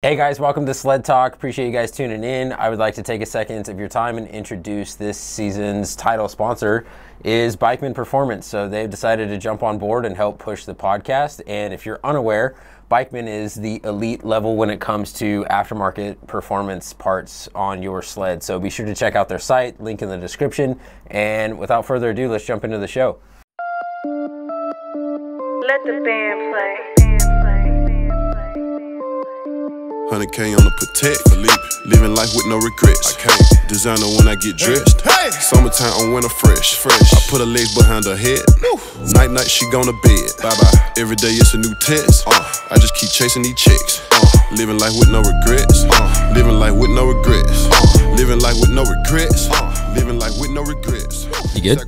Hey guys, welcome to Sled Talk. Appreciate you guys tuning in. I would like to take a second of your time and introduce this season's title sponsor is Bikeman Performance. So they've decided to jump on board and help push the podcast. And if you're unaware, Bikeman is the elite level when it comes to aftermarket performance parts on your sled. So be sure to check out their site, link in the description. And without further ado, let's jump into the show. Let the band play. 100K on the Protect, living life with no regrets. I can't designer when I get dressed. Hey. Summertime on winter fresh. I put her legs behind her head. Night she gone to bed. Bye bye. Every day it's a new test. I just keep chasing these chicks. Living life with no regrets. Living life with no regrets. Living life with no regrets. Living life with no regrets. You good?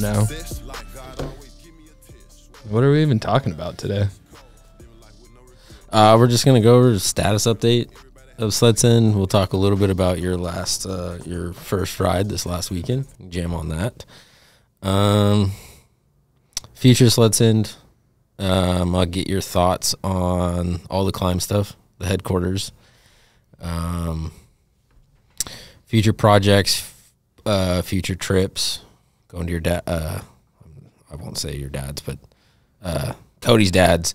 No. What are we even talking about today? We're just gonna go over the status update of SledSend. We'll talk a little bit about your your first ride this last weekend. Jam on that. Future SledSend. I'll get your thoughts on all the climb stuff, the headquarters, future projects, future trips, going to your dad. I won't say your dad's, but Cody's dad's.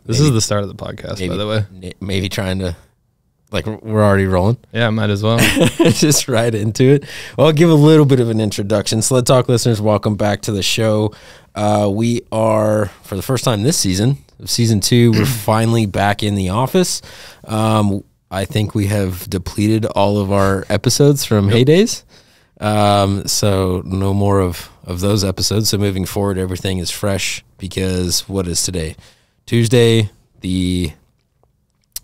This is the start of the podcast, by the way. Maybe trying to, like, we're already rolling. Yeah, might as well. Just right into it. Well, I'll give a little bit of an introduction. Sled Talk listeners, welcome back to the show. We are, for the first time this season, of season 2, we're finally back in the office. I think we have depleted all of our episodes from HayDays. So no more of those episodes. So moving forward, everything is fresh because what is today? Tuesday, the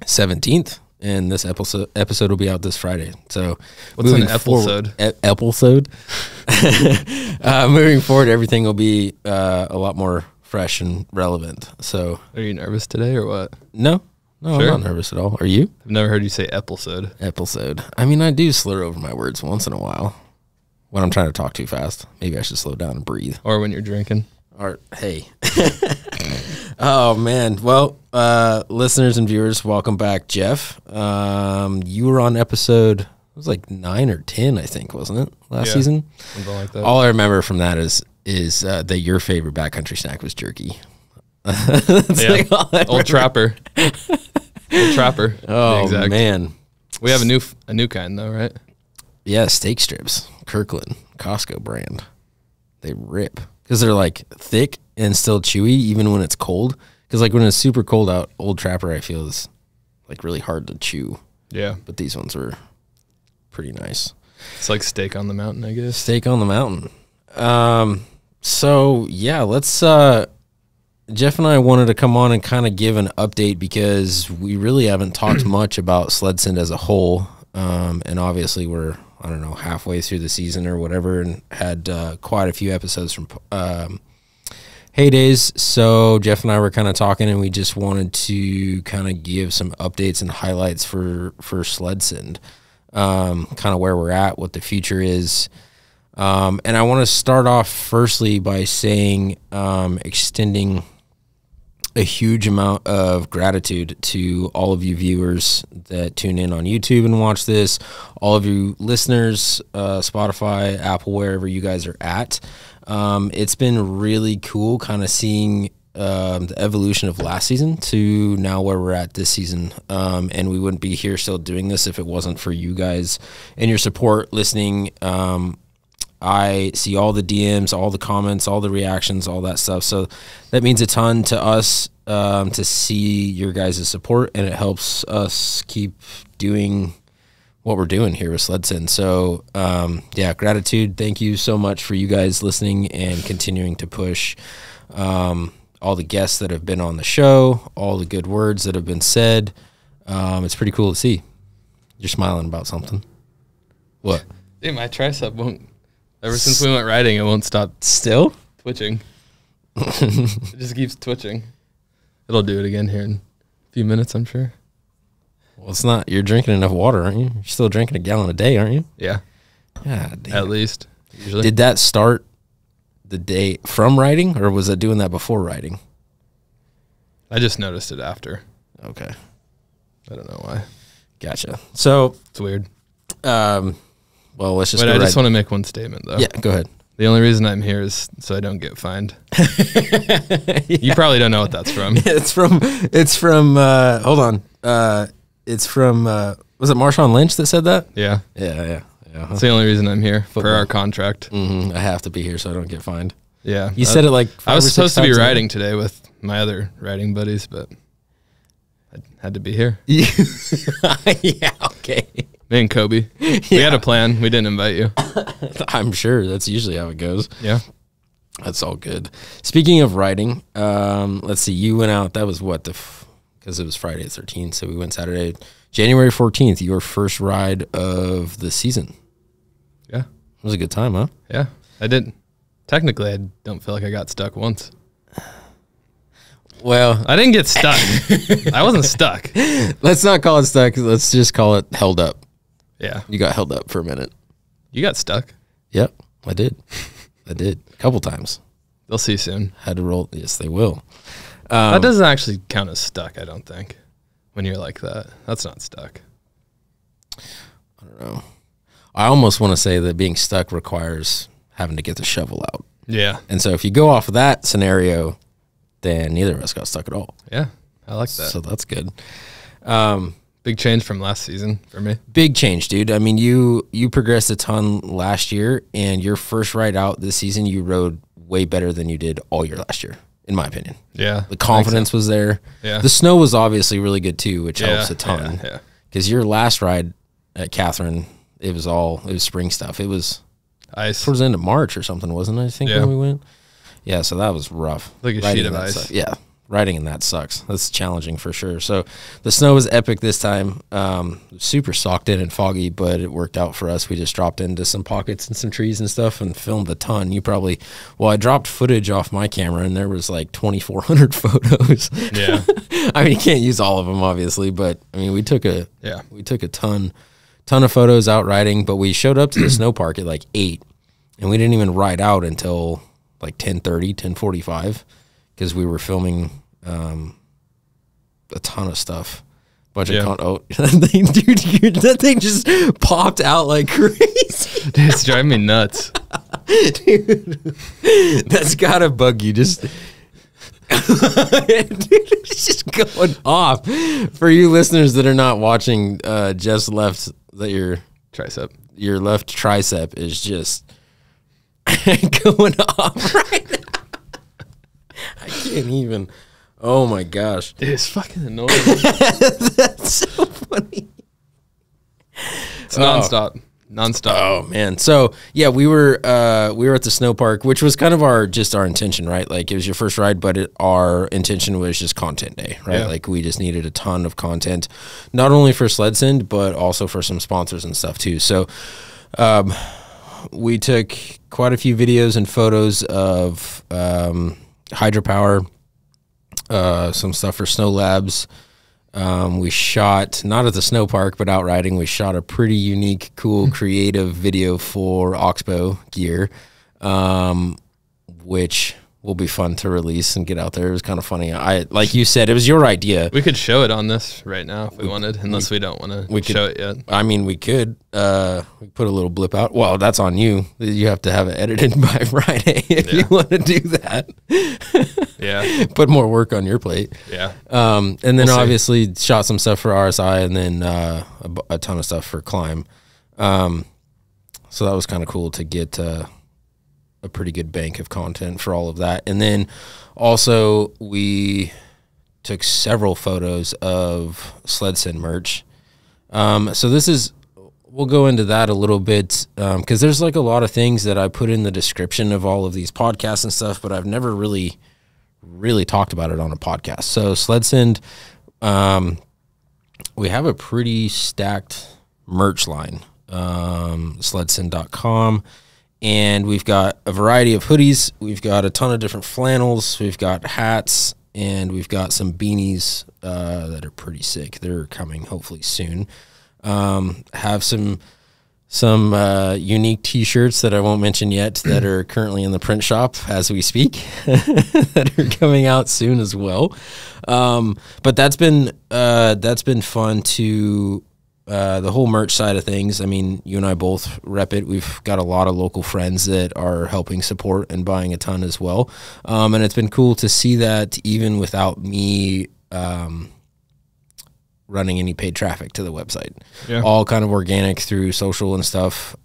17th, and this episode will be out this Friday. So what's an episode? Episode. Moving forward, everything will be a lot more fresh and relevant. So, are you nervous today or what? No, sure. I'm not nervous at all. Are you? I've never heard you say episode. Episode. I mean, I do slur over my words once in a while when I'm trying to talk too fast. Maybe I should slow down and breathe. Or when you're drinking. Or hey. Oh man. Well, listeners and viewers, welcome back, Jeff. You were on episode, it was like 9 or 10, I think, wasn't it? Last season? Something like that. All I remember from that is that your favorite backcountry snack was jerky. Yeah. Like Old Trapper. Old Trapper. Oh man. We have a new kind though, right? Yeah, steak strips. Kirkland, Costco brand. They rip. Because they're like thick and still chewy even when it's cold. Because like when it's super cold out, Old Trapper I feel is like really hard to chew. Yeah. But these ones were pretty nice. It's like steak on the mountain, I guess. Steak on the mountain. So yeah, let's Jeff and I wanted to come on and kind of give an update because we really haven't talked much about SledSend as a whole. And obviously we're, I don't know, halfway through the season or whatever, and had quite a few episodes from HayDays. So Jeff and I were kind of talking, and we just wanted to kind of give some updates and highlights for SledSend, kind of where we're at, what the future is. And I want to start off firstly by saying extending a huge amount of gratitude to all of you viewers that tune in on YouTube and watch this, all of you listeners, Spotify, Apple, wherever you guys are at. It's been really cool kind of seeing the evolution of last season to now where we're at this season. And we wouldn't be here still doing this if it wasn't for you guys and your support listening. I see all the DMs, all the comments, all the reactions, all that stuff. So that means a ton to us to see your guys' support, and it helps us keep doing what we're doing here with SledSend. So, yeah, gratitude. Thank you so much for you guys listening and continuing to push all the guests that have been on the show, all the good words that have been said. It's pretty cool to see. You're smiling about something. What? Dude, my tricep won't. Ever since we went riding, it won't stop still twitching. It just keeps twitching. It'll do it again here in a few minutes, I'm sure. Well, it's not. You're drinking enough water, aren't you? You're still drinking a gallon a day, aren't you? Yeah. God damn. At least. Usually. Did that start the day from riding, or was it doing that before riding? I just noticed it after. Okay. I don't know why. Gotcha. So It's weird. well, let's just Wait, go I right. just want to make one statement, though. Yeah, go ahead. The only reason I'm here is so I don't get fined. You probably don't know what that's from. It's from hold on. It's from was it Marshawn Lynch that said that? Yeah. Yeah. That's the only reason I'm here, for Football. our contract. I have to be here so I don't get fined. Yeah. You said it like I was 5 or 6 supposed to be times a riding today with my other riding buddies, but I had to be here. day. Yeah, okay. Me and Kobe. We had a plan. We didn't invite you. I'm sure that's usually how it goes. Yeah. That's all good. Speaking of riding, let's see. You went out. That was what because it was Friday the 13th, so we went Saturday, January 14th. Your first ride of the season. Yeah. It was a good time, huh? Yeah. I didn't. Technically, I don't feel like I got stuck once. Well, I didn't get stuck. I wasn't stuck. let's not call it stuck. Let's just call it held up. Yeah. You got held up for a minute. You got stuck. Yep, I did. A couple times. They'll see soon. Had to roll. Yes, they will. That doesn't actually count as stuck, I don't think. When you're like that. That's not stuck. I don't know. I almost want to say that being stuck requires having to get the shovel out. Yeah. And so if you go off of that scenario, then neither of us got stuck at all. Yeah. I like that. So that's good. Big change from last season for me. Big change, dude. I mean, you progressed a ton last year, and your first ride out this season, you rode way better than you did all year last year, in my opinion. Yeah. The confidence was there. Yeah. The snow was obviously really good too, which helps a ton. Yeah. Because your last ride at Catherine, it was spring stuff. It was Ice. towards the end of March or something, wasn't it? I think Yeah. when we went. Yeah, so that was rough. Like a Riding sheet in of that ice. sucks. Yeah, riding in that sucks. That's challenging for sure. So the snow was epic this time. Super socked in and foggy, but it worked out for us. We just dropped into some pockets and some trees and stuff and filmed a ton. I dropped footage off my camera and there was like 2,400 photos. Yeah. I mean, you can't use all of them obviously, but I mean, we took a ton of photos out riding, but we showed up to the snow park at like 8 and we didn't even ride out until like 10:30, 10:45 because we were filming a ton of stuff. That thing just popped out like crazy. Dude, it's driving me nuts. Dude, that's gotta bug you. Dude, it's just going off. For you listeners that are not watching, Jeff's left, your left tricep is just going off right now. I can't even. Oh my gosh. Dude, it's fucking annoying. That's so funny. It's nonstop. Oh man. So yeah, we were at the snow park, which was kind of our intention, right? Like it was your first ride, but our intention was just content day, right? Yeah. Like we just needed a ton of content, not only for SledSend, but also for some sponsors and stuff too. So we took quite a few videos and photos of hydropower, some stuff for Snow Labs. We shot, not at the snow park, but out riding. We shot a pretty unique, cool, creative video for Oxbow gear, which will be fun to release and get out there. It was kind of funny. Like you said, it was your idea. We could show it on this right now if we wanted, unless we don't want to show it yet. I mean, we could. We put a little blip out. Well, that's on you. You have to have it edited by Friday if you want to do that. Yeah. Put more work on your plate. Yeah. And then obviously shot some stuff for RSI and then a ton of stuff for Climb. So that was kind of cool to get a pretty good bank of content for all of that. And then also we took several photos of SledSend merch. So we'll go into that a little bit because there's like a lot of things that I put in the description of all of these podcasts and stuff, but I've never really talked about it on a podcast. So SledSend, we have a pretty stacked merch line, SledSend.com. And we've got a variety of hoodies. We've got a ton of different flannels. We've got hats, and we've got some beanies that are pretty sick. They're coming hopefully soon. Have some some unique T-shirts that I won't mention yet that are currently in the print shop as we speak that are coming out soon as well. But that's been fun to the whole merch side of things. I mean, you and I both rep it. We've got a lot of local friends that are helping support and buying a ton as well. And it's been cool to see that even without me running any paid traffic to the website. Yeah. All kind of organic through social and stuff.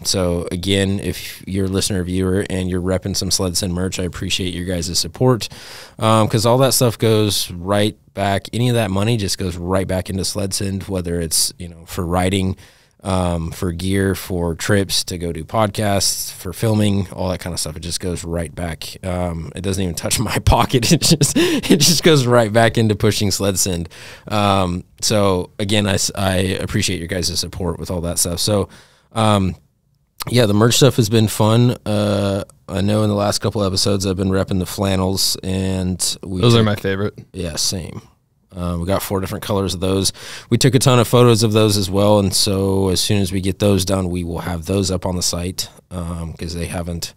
So again, if you're a listener or viewer and you're repping some SledSend merch, I appreciate your guys' support. Cause all that stuff goes right back. Any of that money just goes right back into SledSend, whether it's, for riding, for gear, for trips to go do podcasts, for filming, all that kind of stuff. It just goes right back. It doesn't even touch my pocket. It just goes right back into pushing SledSend. So again, I appreciate your guys' support with all that stuff. So, yeah, the merch stuff has been fun. I know in the last couple episodes I've been repping the flannels, and those are my favorite. Yeah, same. We got 4 different colors of those. We took a ton of photos of those as well, and so as soon as we get those done, we will have those up on the site because they haven't.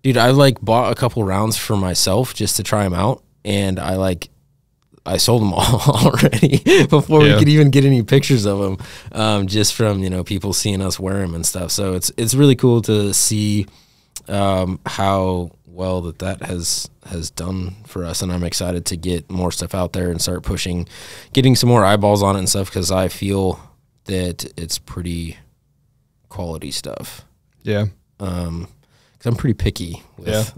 Dude, I bought a couple rounds for myself just to try them out, and I sold them all already before we could even get any pictures of them, just from people seeing us wear them and stuff. So it's really cool to see how well that has done for us, and I'm excited to get more stuff out there and start pushing, getting some more eyeballs on it and stuff, because I feel that it's pretty quality stuff. Yeah. Because I'm pretty picky with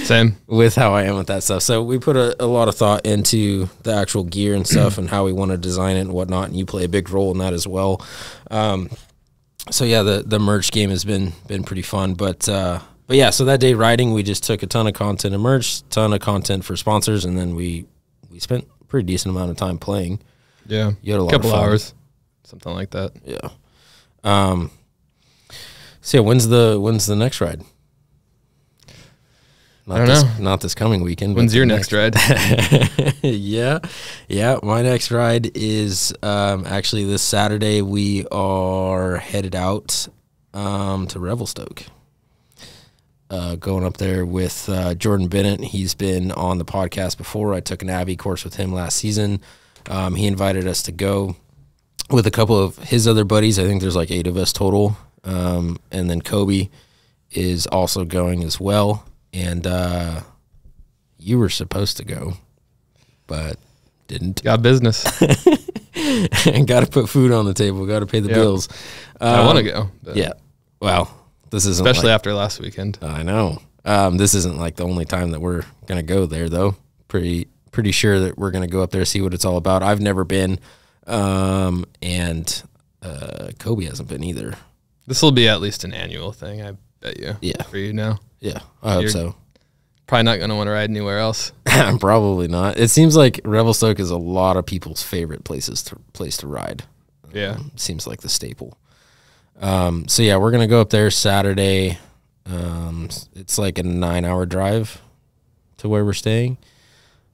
same with how I am with that stuff. So we put a lot of thought into the actual gear and stuff and how we want to design it and whatnot, and you play a big role in that as well. So yeah, the merch game has been pretty fun, but yeah, so that day riding, we just took a ton of content and merch, ton of content for sponsors, and then we spent a pretty decent amount of time playing. Yeah, you had a couple hours, something like that. Yeah. So yeah, when's the next ride? I don't know. Not this coming weekend. When's your next ride? Yeah. My next ride is actually this Saturday. We are headed out to Revelstoke. Going up there with Jordan Bennett. He's been on the podcast before. I took an Abbey course with him last season. He invited us to go with a couple of his other buddies. I think there's 8 of us total. And then Kobe is also going as well. And you were supposed to go, but didn't. Got business. And got to put food on the table. Got to pay the bills. I want to go. Yeah. Well, this isn't especially after last weekend. I know. This isn't the only time that we're gonna go there, though. Pretty sure that we're gonna go up there, see what it's all about. I've never been, and Kobe hasn't been either. This will be at least an annual thing, I bet you. Yeah. For you now. Yeah, I hope so. Probably not gonna want to ride anywhere else. Probably not. It seems like Revelstoke is a lot of people's favorite place to ride. Yeah, seems like the staple. So yeah, we're gonna go up there Saturday. It's like a 9-hour drive to where we're staying,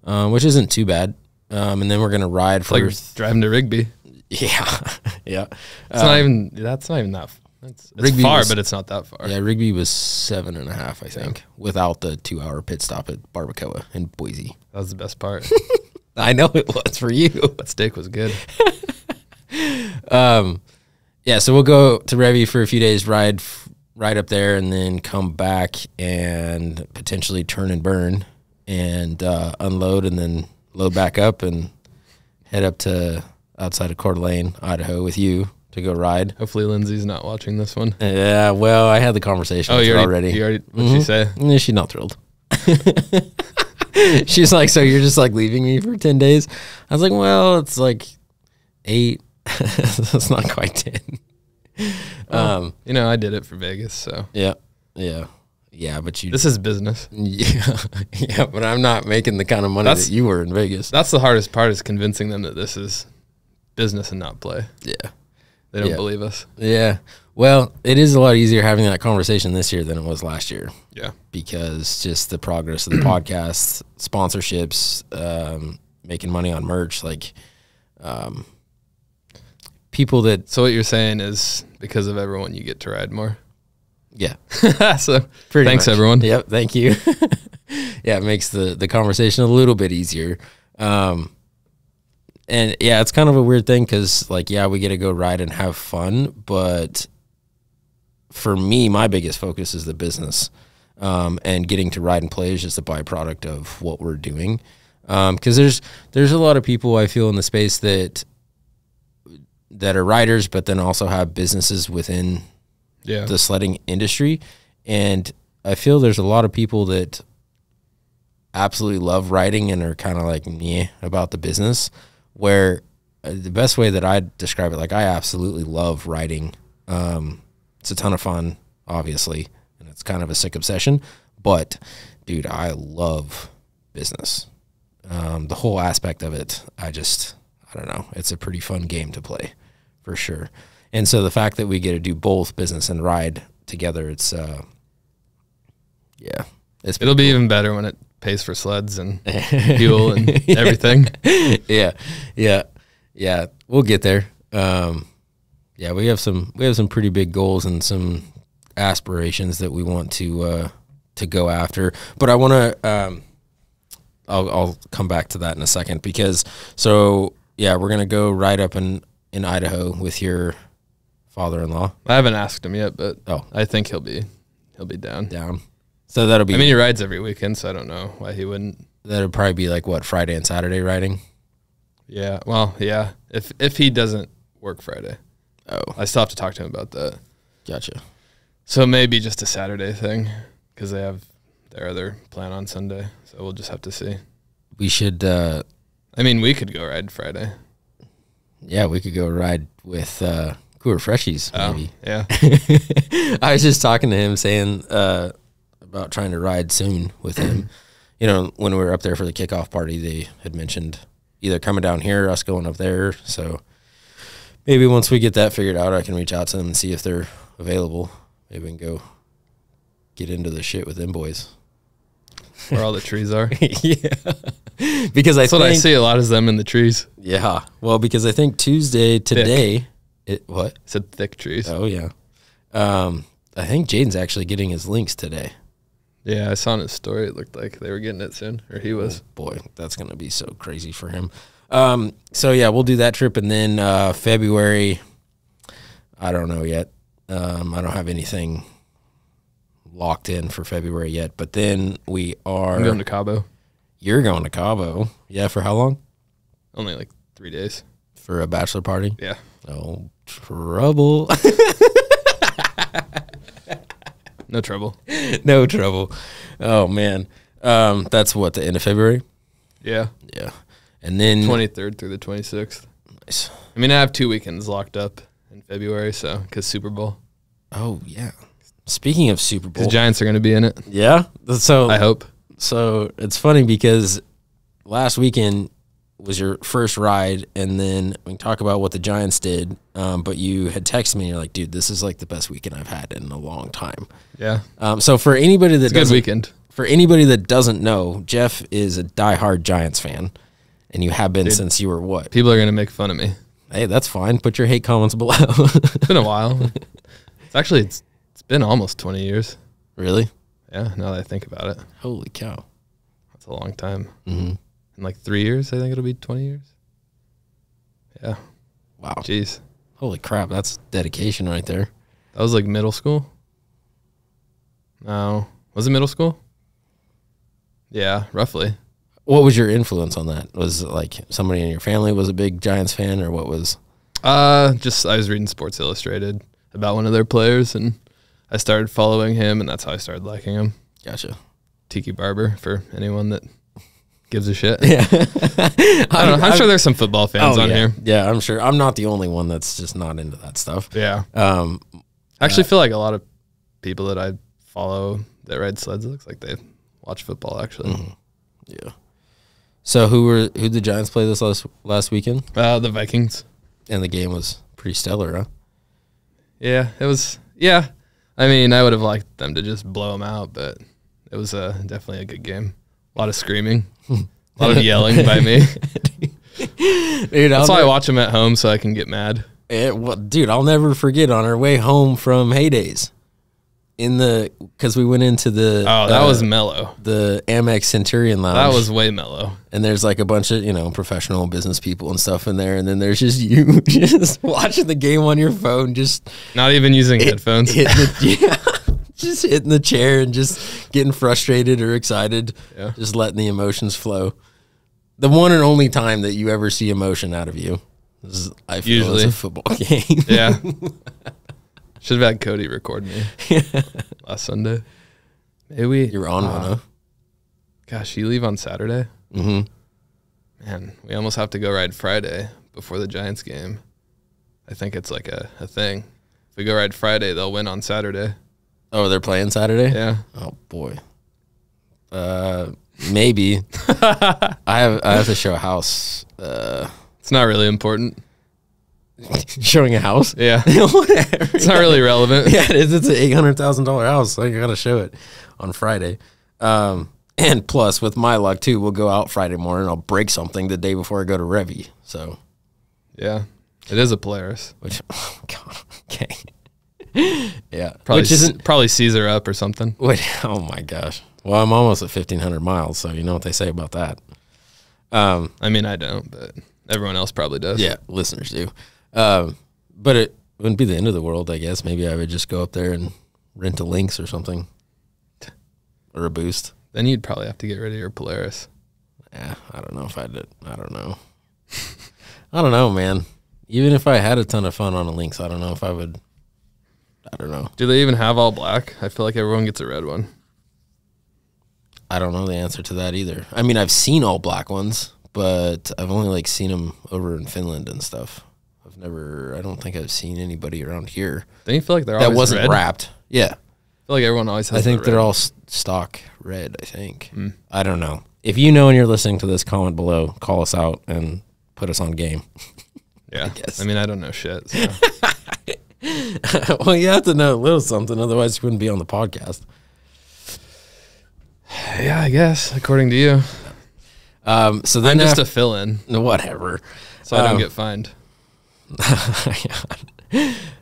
which isn't too bad. And then we're gonna ride for driving to Rigby. Yeah, yeah. It's not even. That's not even that. It's far, but it's not that far. Yeah, Rigby was 7.5, I think, without the 2-hour pit stop at Barbacoa in Boise. That was the best part. I know it was for you. That steak was good. Yeah, so we'll go to Revy for a few days, ride up there, and then come back and potentially turn and burn and unload, and then load back up and head up to outside of Coeur d'Alene, Idaho, with you to go ride. Hopefully Lindsay's not watching this one. Yeah, well, I had the conversation with her already. You already what'd she say? Yeah, she's not thrilled. She's like, so you're just leaving me for 10 days? I was like, well, it's 8. That's not quite 10. I did it for Vegas, so. Yeah, but this is business. Yeah, but I'm not making the kind of money that you were in Vegas. That's the hardest part, is convincing them that this is business and not play. Yeah. They don't believe us. Yeah. Well, it is a lot easier having that conversation this year than it was last year. Yeah. Because just the progress of the podcast, sponsorships, making money on merch, people that, So what you're saying is because of everyone, you get to ride more. yeah, So pretty thanks, much. everyone. Yep, thank you. Yeah, it makes the conversation a little bit easier. And yeah, it's kind of a weird thing because, like, yeah, we get to go ride and have fun, but for me, my biggest focus is the business, and getting to ride and play is just a byproduct of what we're doing. Because there's a lot of people I feel in the space that are riders, but then also have businesses within the sledding industry, and I feel there's a lot of people that absolutely love riding and are kind of like meh about the business, where the best way that I describe it, like, I absolutely love riding. It's a ton of fun, obviously, and it's kind of a sick obsession, but dude, I love business. The whole aspect of it, I don't know. It's a pretty fun game to play for sure. And so the fact that we get to do both business and ride together, it'll be even better when it pays for sleds and fuel and everything. Yeah. We'll get there. Yeah, we have some pretty big goals and some aspirations that we want to go after. But I want to, I'll come back to that in a second, because we're gonna go ride up in Idaho with your father-in-law. I haven't asked him yet, but Oh. I think he'll be down. So that'll be. I mean, he rides every weekend, so I don't know why he wouldn't. That'll probably be like what, Friday and Saturday riding. Yeah. Well, yeah. If he doesn't work Friday, I still have to talk to him about that. Gotcha. So maybe just a Saturday thing, because they have their other plan on Sunday. So we'll just have to see. We should. I mean, we could go ride Friday. Yeah, we could go ride with Cooler Freshies, maybe. Yeah. I was just talking to him, saying about trying to ride soon with him. You know, when we were up there for the kickoff party, they had mentioned either coming down here or us going up there. So maybe once we get that figured out, I can reach out to them and see if they're available. Maybe we can go get into the shit with them boys. Where all the trees are. Yeah. Because That's what I see a lot is them in the trees. Yeah. Well, because I think today, what? I said thick trees. Oh, yeah. I think Jaden's actually getting his links today. Yeah, I saw in his story. It looked like they were getting it soon, or he was. Oh, boy, that's going to be so crazy for him. So, yeah, we'll do that trip. And then February, I don't know yet. I don't have anything locked in for February yet. But then I'm going to Cabo. You're going to Cabo. Yeah, for how long? Only like 3 days. For a bachelor party? Yeah. Oh, trouble. No trouble. No trouble. Oh, man. That's what, the end of February? Yeah. Yeah. And then 23rd through the 26th. Nice. I mean, I have 2 weekends locked up in February, so because Super Bowl. Oh, yeah. Speaking of Super Bowl. The Giants are going to be in it. Yeah? So I hope. So it's funny because last weekend was your first ride, and then we can talk about what the Giants did, but you had texted me and you're like, dude, this is like the best weekend I've had in a long time. Yeah. So for anybody that It's a good weekend. For anybody that doesn't know, Jeff is a diehard Giants fan, and you have been since you were what? People are going to make fun of me. Hey, that's fine. Put your hate comments below. It's been a while. It's been almost 20 years. Really? Yeah, now that I think about it. Holy cow. That's a long time. Mm-hmm. In like 3 years, I think it'll be 20 years. Yeah. Wow. Jeez. Holy crap. That's dedication right there. That was like middle school? No. Was it middle school? Yeah, roughly. What was your influence on that? Was it like somebody in your family was a big Giants fan, or what was? I was reading Sports Illustrated about one of their players, and I started following him, and that's how I started liking him. Gotcha. Tiki Barber, for anyone that gives a shit. Yeah. I don't know. I'm sure there's some football fans on here. Yeah, I'm sure. I'm not the only one that's just not into that stuff. Yeah. I actually feel like a lot of people that I follow that ride sleds, it looks like they watch football, actually. Mm-hmm. Yeah. So who'd the Giants play this last weekend? The Vikings. And the game was pretty stellar, huh? Yeah, it was. Yeah. I mean, I would have liked them to just blow them out, but it was definitely a good game. A lot of screaming, a lot of yelling by me. Dude, that's why I watch them at home, so I can get mad. Dude, I'll never forget on our way home from HayDays because we went into the that was mellow. The Amex Centurion Lounge. That was way mellow. And there's like a bunch of, professional business people and stuff in there. And then there's just you just watching the game on your phone, just not even using headphones. Just hitting the chair and just getting frustrated or excited. Yeah. Just letting the emotions flow. The one and only time that you ever see emotion out of you is, I feel, Usually. is a football game. Yeah. Should have had Cody record me last Sunday. Maybe You're on one, huh? Gosh, you leave on Saturday? Mm-hmm. Man, we almost have to go ride Friday before the Giants game. I think it's like a thing. If we go ride Friday, they'll win on Saturday. Oh, they're playing Saturday? Yeah. Oh, boy. Maybe. I have to show a house. It's not really important. Showing a house? Yeah. Whatever. It's not really relevant. Yeah, it is. It's an $800,000 house, so I got to show it on Friday. And plus, with my luck, too, we'll go out Friday morning. I'll break something the day before I go to Revy. So, Yeah. It is a Polaris. which, oh, God, okay. Yeah. Probably, which isn't, probably Caesar up or something. wait, oh my gosh. Well, I'm almost at 1,500 miles, so you know what they say about that. I mean, I don't, but everyone else probably does. Yeah, listeners do. But it wouldn't be the end of the world, I guess. Maybe I would just go up there and rent a Lynx or something. Or a Boost. Then you'd probably have to get rid of your Polaris. Yeah, I don't know if I did. I don't know. I don't know, man. Even if I had a ton of fun on a Lynx, I don't know if I would. I don't know. Do they even have all black? I feel like everyone gets a red one. I don't know the answer to that either. I mean, I've seen all black ones, but I've only seen them over in Finland and stuff. I don't think I've seen anybody around here Don't you feel like they're that always wasn't red? wrapped. Yeah. I feel like everyone always has I think the they're red. all stock red, I think. I don't know. If you know and you're listening to this, comment below, call us out, and put us on game. Yeah. guess. I mean, I don't know shit. So. Well, you have to know a little something, otherwise you wouldn't be on the podcast. Yeah, I guess, according to you. So then I'm just a fill-in, whatever. so I don't get fined.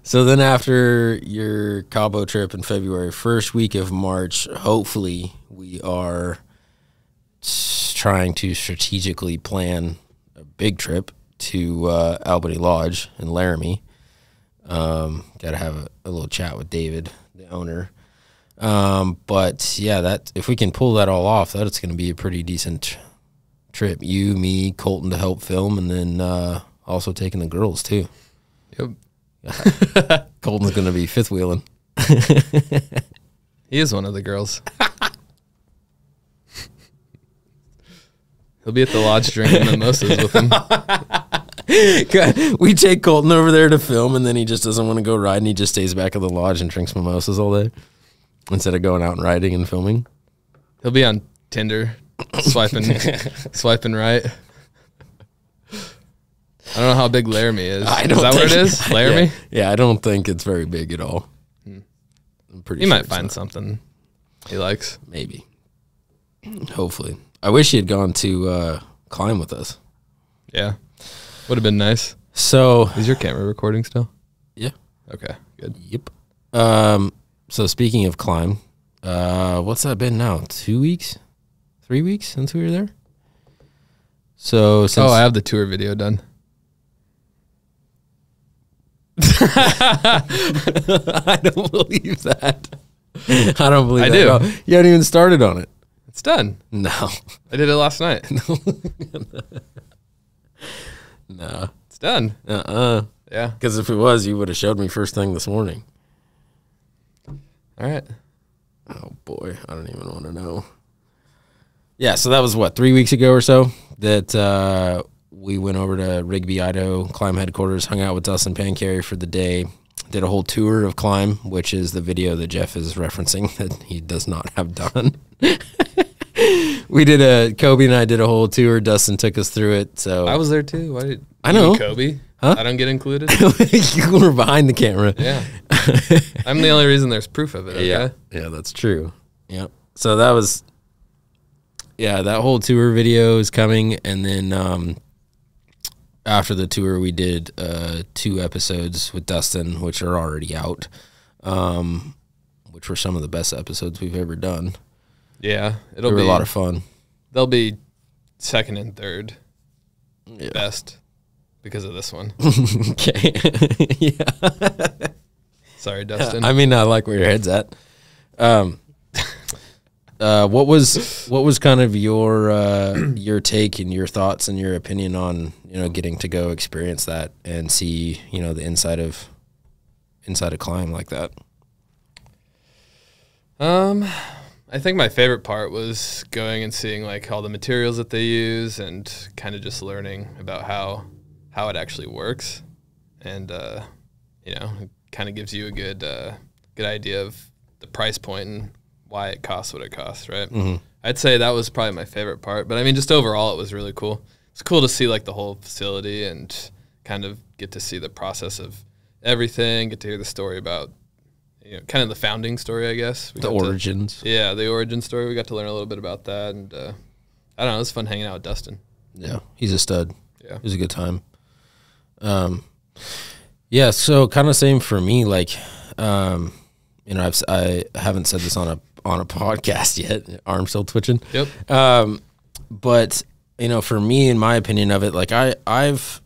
So then after your Cabo trip in February, first week of March, hopefully we are trying to strategically plan a big trip to Albany Lodge in Laramie. Got to have a little chat with David, the owner. But yeah, that if we can pull that all off, that's going to be a pretty decent trip. You, me, Colton to help film, and then also taking the girls too. Yep. Colton's going to be fifth wheeling. He is one of the girls. He'll be at the lodge drinking mimosas with him. We take Colton over there to film, and then he just doesn't want to go ride, and he just stays back at the lodge and drinks mimosas all day instead of going out and riding and filming. He'll be on Tinder, swiping right. I don't know how big Laramie is. Is that what it is? Laramie? Yeah, I don't think it's very big at all. I'm pretty He sure might it's find not. something he likes. Maybe. Hopefully. I wish he had gone to climb with us. Yeah. Would have been nice. So, Is your camera recording still? yeah. Okay, good. Yep. So speaking of climb, what's that been now? 2 weeks? 3 weeks since we were there? So since I have the tour video done. I don't believe that. I don't believe I that. do. No, you haven't even started on it. It's done. No. I did it last night. No. It's done. Yeah. Because if it was, you would have showed me first thing this morning. All right. Oh, boy. I don't even want to know. Yeah, so that was, 3 weeks ago or so that we went over to Rigby, Idaho, Climb headquarters, hung out with Dustin Pancarry for the day, did a whole tour of Climb, which is the video that Jeff is referencing that he does not have done. Kobe and I did a whole tour. Dustin took us through it. So I was there too. Why did I know. Kobe? Huh? I don't get included. You were behind the camera. Yeah. I'm the only reason there's proof of it. Okay? Yeah, that's true. Yep. So that was, that whole tour video is coming, and then after the tour, we did 2 episodes with Dustin, which are already out, which were some of the best episodes we've ever done. Yeah, They were a lot of fun. They'll be second and third best because of this one. Okay. Yeah. Sorry, Dustin. I mean, I like where your head's at. What was kind of your take and your thoughts and your opinion on, getting to go experience that and see, the inside of climb like that? I think my favorite part was going and seeing like all the materials that they use and kind of just learning about how it actually works, and it kind of gives you a good idea of the price point and why it costs what it costs, right? Mm-hmm. I'd say that was probably my favorite part, but I mean, just overall, it was really cool. It's cool to see like the whole facility and kind of get to see the process of everything, get to hear the story about, kind of the founding story, I guess. The origins. The origin story. We got to learn a little bit about that, and I don't know, it was fun hanging out with Dustin. Yeah, he's a stud. Yeah. It was a good time. Yeah, so kind of same for me, like, I haven't said this on a podcast yet. Arm still twitching. Yep. But for me, in my opinion of it, like I've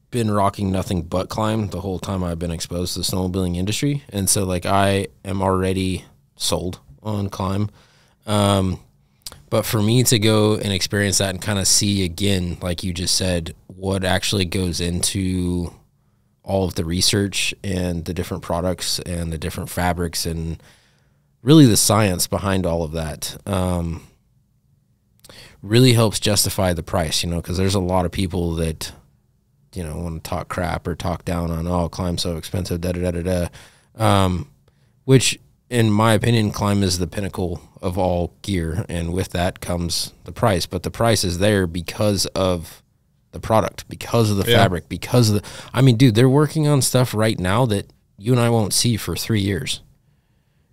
been rocking nothing but climb the whole time I've been exposed to the snowmobiling industry, and so like I am already sold on climb. But for me to go and experience that and kind of see again, like you just said, what actually goes into all of the research and the different products and the different fabrics and really the science behind all of that, really helps justify the price, because there's a lot of people that, want to talk crap or talk down on, climb's so expensive, which in my opinion, climb is the pinnacle of all gear. And with that comes the price, but the price is there because of the product, because of the fabric, because of dude, they're working on stuff right now that you and I won't see for 3 years,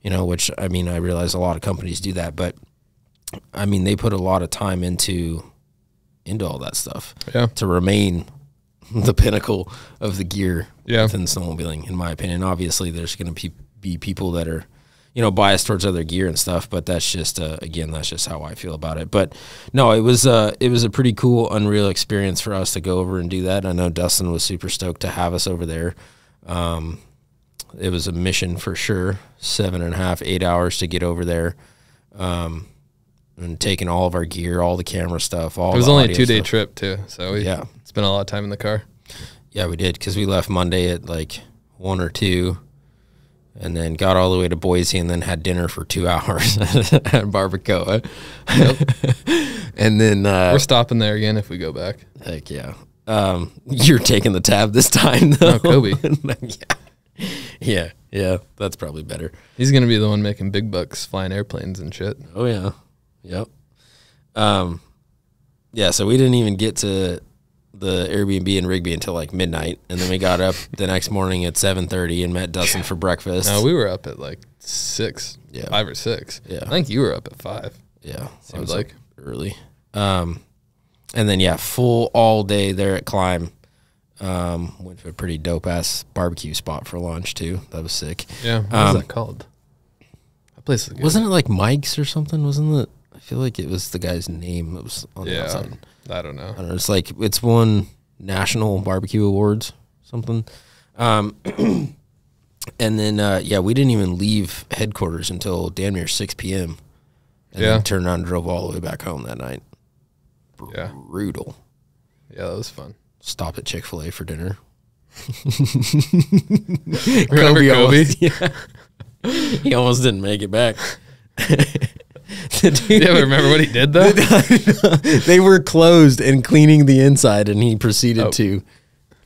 which I realize a lot of companies do that, but they put a lot of time into all that stuff to remain the pinnacle of the gear within snowmobiling, in my opinion. Obviously there's going to be people that are, biased towards other gear and stuff, but that's just, again, that's just how I feel about it. But no, it was a pretty cool, unreal experience for us to go over and do that. I know Dustin was super stoked to have us over there. It was a mission for sure, 7.5, 8 hours to get over there. And taking all of our gear, all the camera stuff, all. It was only a 2-day trip too, so we spent a lot of time in the car. Yeah, we did, because we left Monday at like 1 or 2, and then got all the way to Boise, and then had dinner for 2 hours at Barbacoa. Yep. And then we're stopping there again if we go back. Heck yeah. You're taking the tab this time, though. No, Kobe. Yeah, that's probably better. He's gonna be the one making big bucks flying airplanes and shit. Oh yeah. Yep. Yeah, so we didn't even get to the Airbnb in Rigby until like midnight, and then we got up the next morning at 7:30 and met Dustin for breakfast. No, we were up at like 6, 5 or 6. Yeah, I think you were up at 5. Yeah, seems like early. And then full all day there at Climb. Went to a pretty dope ass barbecue spot for lunch too. That was sick. Yeah, what was that called? That place was good. Wasn't it like Mike's or something? Wasn't it? I feel like it was the guy's name that was on the outside. I don't know. It's like it's won national barbecue awards, something. And then we didn't even leave headquarters until damn near 6 p.m. And then turned around and drove all the way back home that night. Brutal. Yeah, that was fun. Stopped at Chick-fil-A for dinner. Remember Kobe? He almost didn't make it back. Remember what he did though? They were closed and cleaning the inside, and he proceeded to.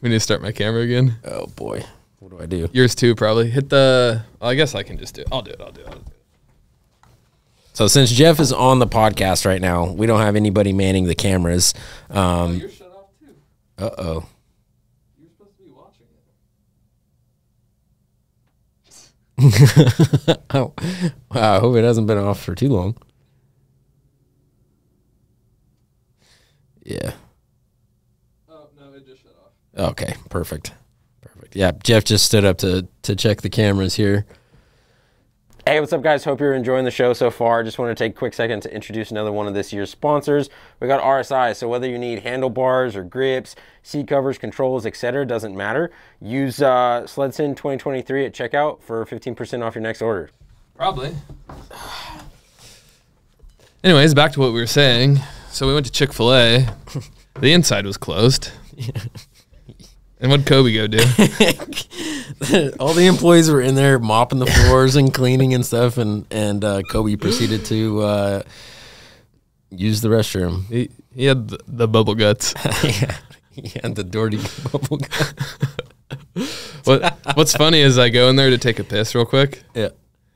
We need to start my camera again. Oh boy, what do I do? Yours too, probably. Hit the. I guess I can just do it. I'll do it. So since Jeff is on the podcast right now, we don't have anybody manning the cameras. You're shut off too. Uh-oh. You're supposed to be watching it. Oh, I hope it hasn't been off for too long. Yeah. Oh, no, it just shut off. Okay, perfect. Yeah, Jeff just stood up to check the cameras here. Hey, what's up, guys? Hope you're enjoying the show so far. Just want to take a quick second to introduce another one of this year's sponsors. We got RSI, so whether you need handlebars or grips, seat covers, controls, etc., doesn't matter. Use SledSend 2023 at checkout for 15% off your next order. Probably. Anyways, back to what we were saying. So we went to Chick-fil-A. The inside was closed. And what'd Kobe go do? All the employees were in there mopping the floors and cleaning and stuff, and Kobe proceeded to use the restroom. He had the bubble guts. Yeah, he had the dirty bubble guts. What's funny is I go in there to take a piss real quick. Yeah.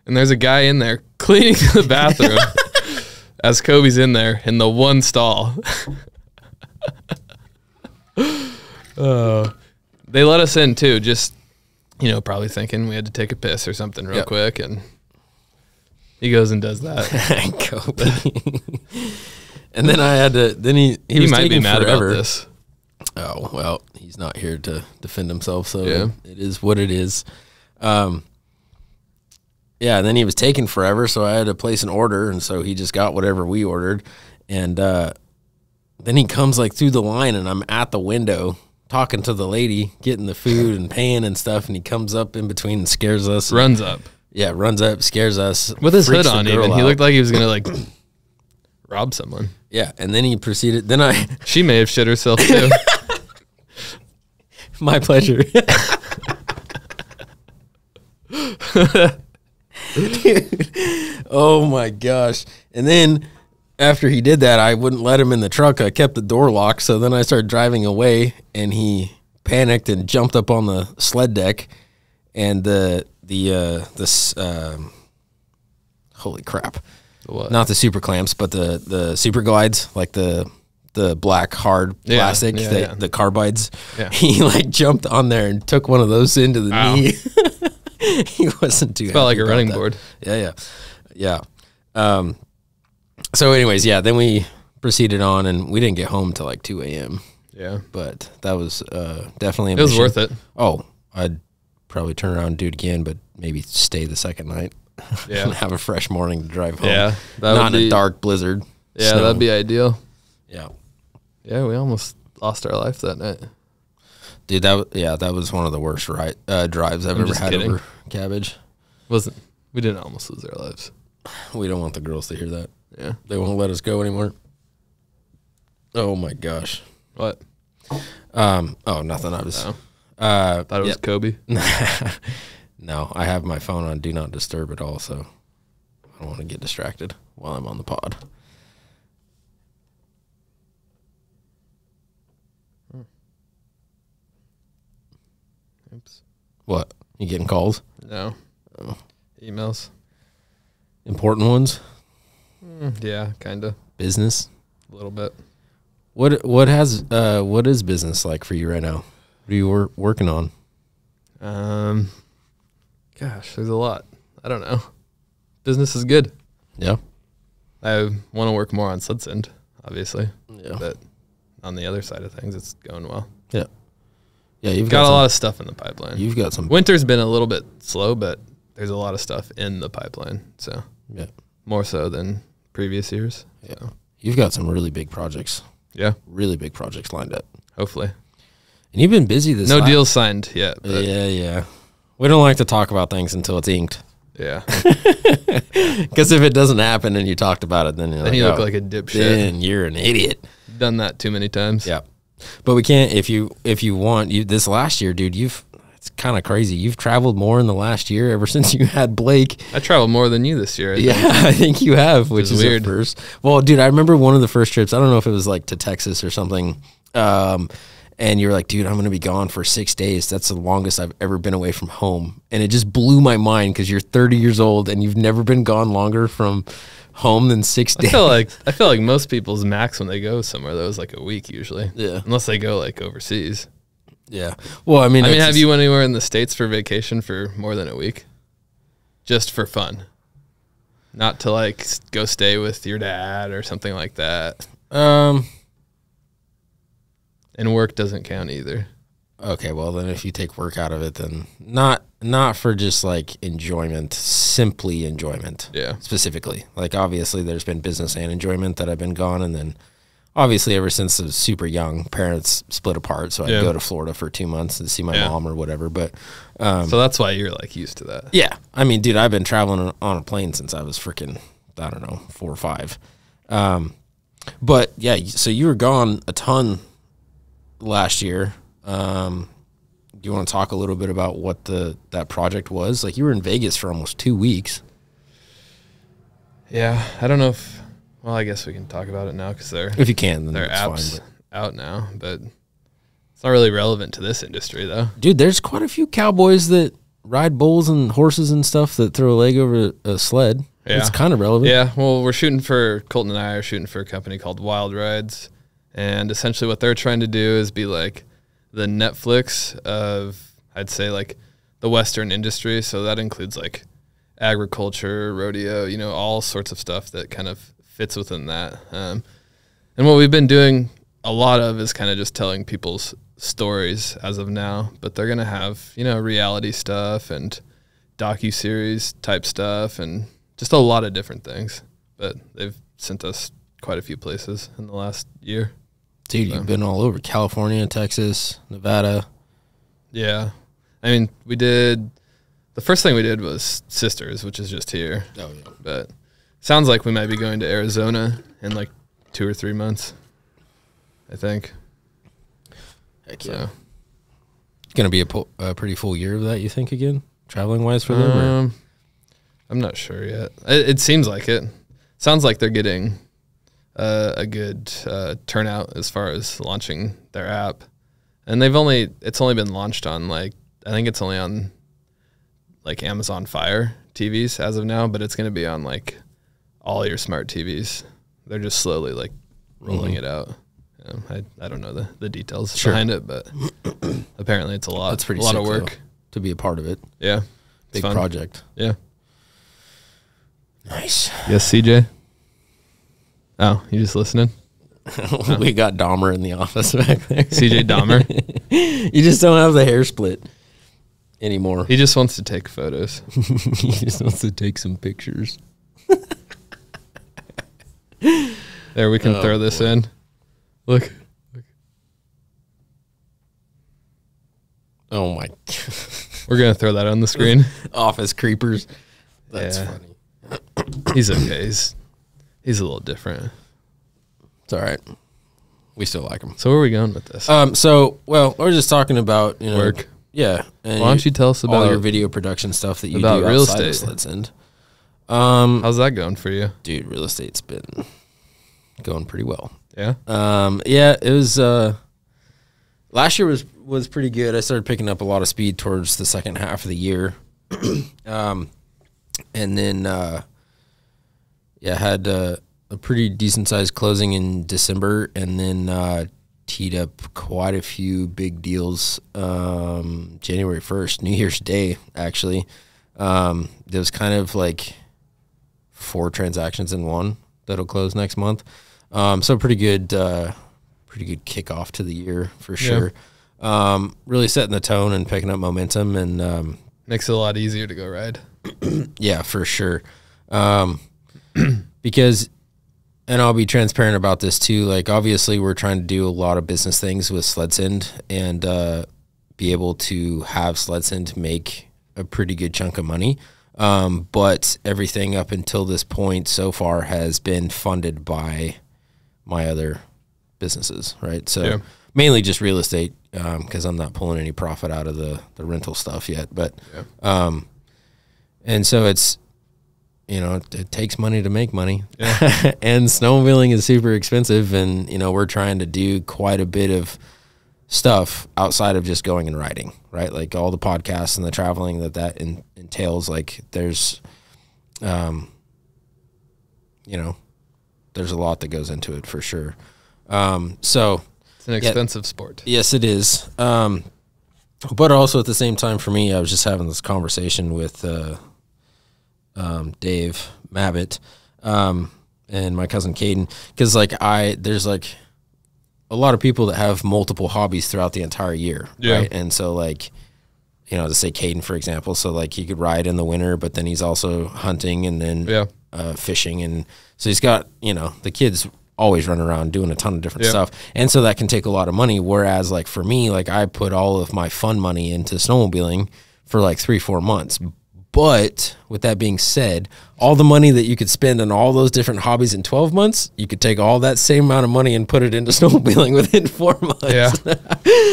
And there's a guy in there cleaning the bathroom as Kobe's in there in the one stall. They let us in too, just, probably thinking we had to take a piss or something real quick. And he goes and does that. Kobe. And then I had to, he was might be mad forever. about this. Oh, well, he's not here to defend himself, so Yeah. it is what it is. And then he was taking forever, so I had to place an order, and so he just got whatever we ordered. And then he comes through the line, and I'm at the window talking to the lady, getting the food and paying and stuff, and he comes up in between and scares us. Runs up. Yeah, runs up, scares us. With his hood freaks the on girl even. He out. looked like he was going to, rob someone. Yeah, and then he proceeded. She may have shit herself, too. My pleasure. Dude, oh my gosh. And then after he did that, I wouldn't let him in the truck. I kept the door locked. So then I started driving away, and he panicked and jumped up on the sled deck. And holy crap. What? Not the super clamps, but the super glides, like the black hard plastic, the carbides. Yeah. He jumped on there and took one of those into the Ow. knee. He wasn't too Felt like happy a about running that. board. Yeah. So anyways, then we proceeded on, and we didn't get home till 2 a.m. Yeah. But that was definitely a It was mission. worth it. Oh, I'd probably turn around and do it again, but maybe stay the second night. Yeah. And have a fresh morning to drive home. Yeah. That Not would in be, a dark blizzard. Yeah, snow. that'd be ideal. Yeah. Yeah, we almost lost our life that night. Dude, that was one of the worst drives I've ever just had kidding. over cabbage. We didn't almost lose our lives. We don't want the girls to hear that. Yeah. They won't let us go anymore. Oh my gosh. What? Oh, nothing. I was. Oh. Thought it was Kobe. No, I have my phone on Do Not Disturb at all, so I don't want to get distracted while I'm on the pod. Oops. What? You getting calls? No. Oh. Emails. Important ones? Yeah, kind of. Business? A little bit. What is business like for you right now? What are you working on? Gosh, there's a lot. I don't know. Business is good. Yeah. I want to work more on SledSend, obviously. Yeah. But on the other side of things, it's going well. Yeah. Yeah, you've Got a some, lot of stuff in the pipeline. You've got some. Winter's been a little bit slow, but there's a lot of stuff in the pipeline. So Yeah. more so than previous years. Yeah. You've got some really big projects. Yeah, Really big projects lined up. hopefully. And you've been busy this No deals signed yet. But Yeah. We don't like to talk about things until it's inked. yeah. Because if it doesn't happen and you talked about it, then you're Then you look like a dipshit. Then you're an idiot. Done that too many times. Yeah. But we can't, if you want, this last year, dude, it's kind of crazy. You've traveled more in the last year ever since you had Blake. I traveled more than you this year. Yeah, I think you have, which is weird. a first. Well, dude, I remember one of the first trips. I don't know if it was to Texas or something. And you're like, dude, I'm going to be gone for 6 days. That's the longest I've ever been away from home. And it just blew my mind because you're 30 years old and you've never been gone longer from home than 6 days. I feel like most people's max when they go somewhere though is like a week usually. Yeah. Unless they go overseas. Yeah. Well, I mean, have you went anywhere in the States for vacation for more than a week? Just for fun. Not to go stay with your dad or something like that. And work doesn't count either. Okay, well then if you take work out of it, then not for just like enjoyment, simply enjoyment. Yeah. Specifically. Like obviously there's been business and enjoyment that I've been gone, and then obviously ever since I was super young, parents split apart, so I'd go to Florida for 2 months to see my mom or whatever. But so that's why you're like used to that. yeah. I mean, dude, I've been traveling on a plane since I was freaking, I don't know, 4 or 5. But yeah, so you were gone a ton last year. Do you want to talk a little bit about what that project was? Like you were in Vegas for almost 2 weeks. Yeah, I don't know if. Well, I guess we can talk about it now because if you can, then their it's apps fine, out now, but it's not really relevant to this industry though. Dude, there's quite a few cowboys that ride bulls and horses and stuff that throw a leg over a sled. Yeah. It's kind of relevant. Yeah, well, Colton and I are shooting for a company called Wild Rides, and essentially what they're trying to do is be like the Netflix of, I'd say, like the Western industry. So that includes like agriculture, rodeo, all sorts of stuff that kind of fits within that. And what we've been doing a lot of is kind of just telling people's stories as of now, but they're going to have, reality stuff and docuseries type stuff and just a lot of different things. But they've sent us quite a few places in the last year. Dude, you've been all over California, Texas, Nevada. Yeah. I mean, the first thing we did was Sisters, which is just here. Oh, yeah. But sounds like we might be going to Arizona in like 2 or 3 months, I think. Heck yeah. So. It's going to be a pretty full year of that, you think, again? Traveling-wise for them? Or? I'm not sure yet. It seems like it. Sounds like they're getting a good turnout as far as launching their app. And it's only been launched on I think it's only on like Amazon Fire TVs as of now, but it's going to be on like all your smart TVs. They're just slowly like rolling it out. I don't know the details behind it, but apparently it's a lot. That's pretty a lot sick, of work though, to be a part of it. Yeah, big project. Yeah, nice. Yes, CJ. Oh, you just listening? We got Dahmer in the office back there. CJ Dahmer. You just don't have the hair split anymore. He just wants to take photos. He just wants to take some pictures. There, we can throw this in. Look. Oh my! We're gonna throw that on the screen. Office creepers. That's funny. He's okay. He's a little different. It's all right. We still like him. So where are we going with this? We're just talking about work. Yeah. And why don't you tell us about all your video production stuff that you about do real outside estate? of SledSend? How's that going for you? Dude, real estate's been going pretty well. Yeah. Yeah, it was. Last year was pretty good. I started picking up a lot of speed towards the second half of the year, and then had a pretty decent sized closing in December, and then teed up quite a few big deals. January 1st, New Year's Day, actually. There was kind of like 4 transactions in one that'll close next month. So pretty good kickoff to the year for sure. Really setting the tone and picking up momentum, and makes it a lot easier to go ride. Yeah, for sure. Because, and I'll be transparent about this too, like obviously we're trying to do a lot of business things with SledSend and be able to have SledSend make a pretty good chunk of money. But everything up until this point so far has been funded by my other businesses, right? So mainly just real estate, because I'm not pulling any profit out of the rental stuff yet. But and so it's, it takes money to make money. Yeah. And snowmobiling is super expensive, and we're trying to do quite a bit of stuff outside of just going and riding, right? Like all the podcasts and the traveling that entails. Like there's there's a lot that goes into it for sure. So it's an expensive sport. Yes, it is. But also at the same time, for me, I was just having this conversation with Dave Mabbitt and my cousin Caden, because a lot of people that have multiple hobbies throughout the entire year, right? And so like, you know, to say Caden, for example, so like he could ride in the winter, but then he's also hunting and then fishing. And so he's got, you know, the kids always run around doing a ton of different stuff. And so that can take a lot of money. Whereas like for me, like I put all of my fun money into snowmobiling for like 3-4 months. But with that being said, all the money that you could spend on all those different hobbies in 12 months, you could take all that same amount of money and put it into snowmobiling within 4 months. Yeah,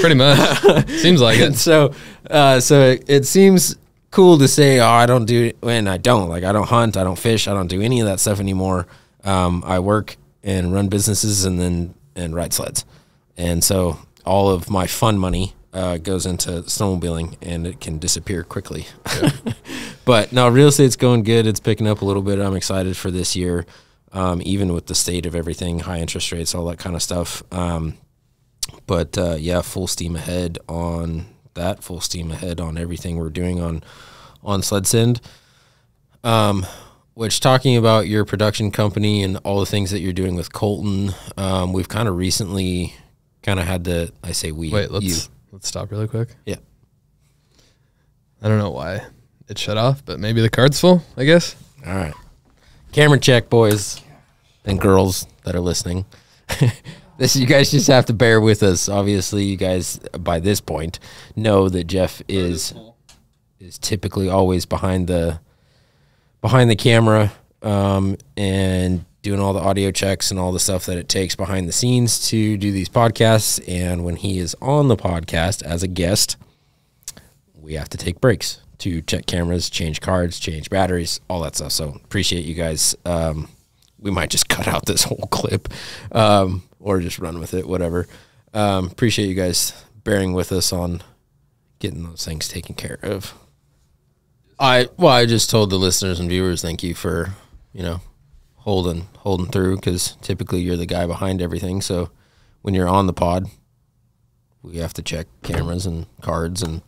pretty much. Seems like it. So it seems cool to say, oh, I don't do it. And I don't. Like, I don't hunt. I don't fish. I don't do any of that stuff anymore. I work and run businesses and ride sleds. And so all of my fun money goes into snowmobiling, and it can disappear quickly. Yeah. But no, real estate's going good. It's picking up a little bit. I'm excited for this year, even with the state of everything, high interest rates, all that kind of stuff. But yeah, full steam ahead on that. Full steam ahead on everything we're doing on SledSend. Which, talking about your production company and all the things that you're doing with Colton, we've kind of recently kind of had the, I say we. Wait, let's stop really quick. Yeah. I don't know why it shut off, but maybe the card's full, I guess. All right. Camera check, boys and girls that are listening. You guys just have to bear with us. Obviously, you guys, by this point, know that Jeff is typically always behind the camera and doing all the audio checks and all the stuff that it takes behind the scenes to do these podcasts. And when he is on the podcast as a guest, we have to take breaks to check cameras, change cards, change batteries, all that stuff. So appreciate you guys. We might just cut out this whole clip or just run with it, whatever. Appreciate you guys bearing with us on getting those things taken care of. I just told the listeners and viewers, thank you for, you know, holding through, because typically you're the guy behind everything. So when you're on the pod, we have to check cameras and cards and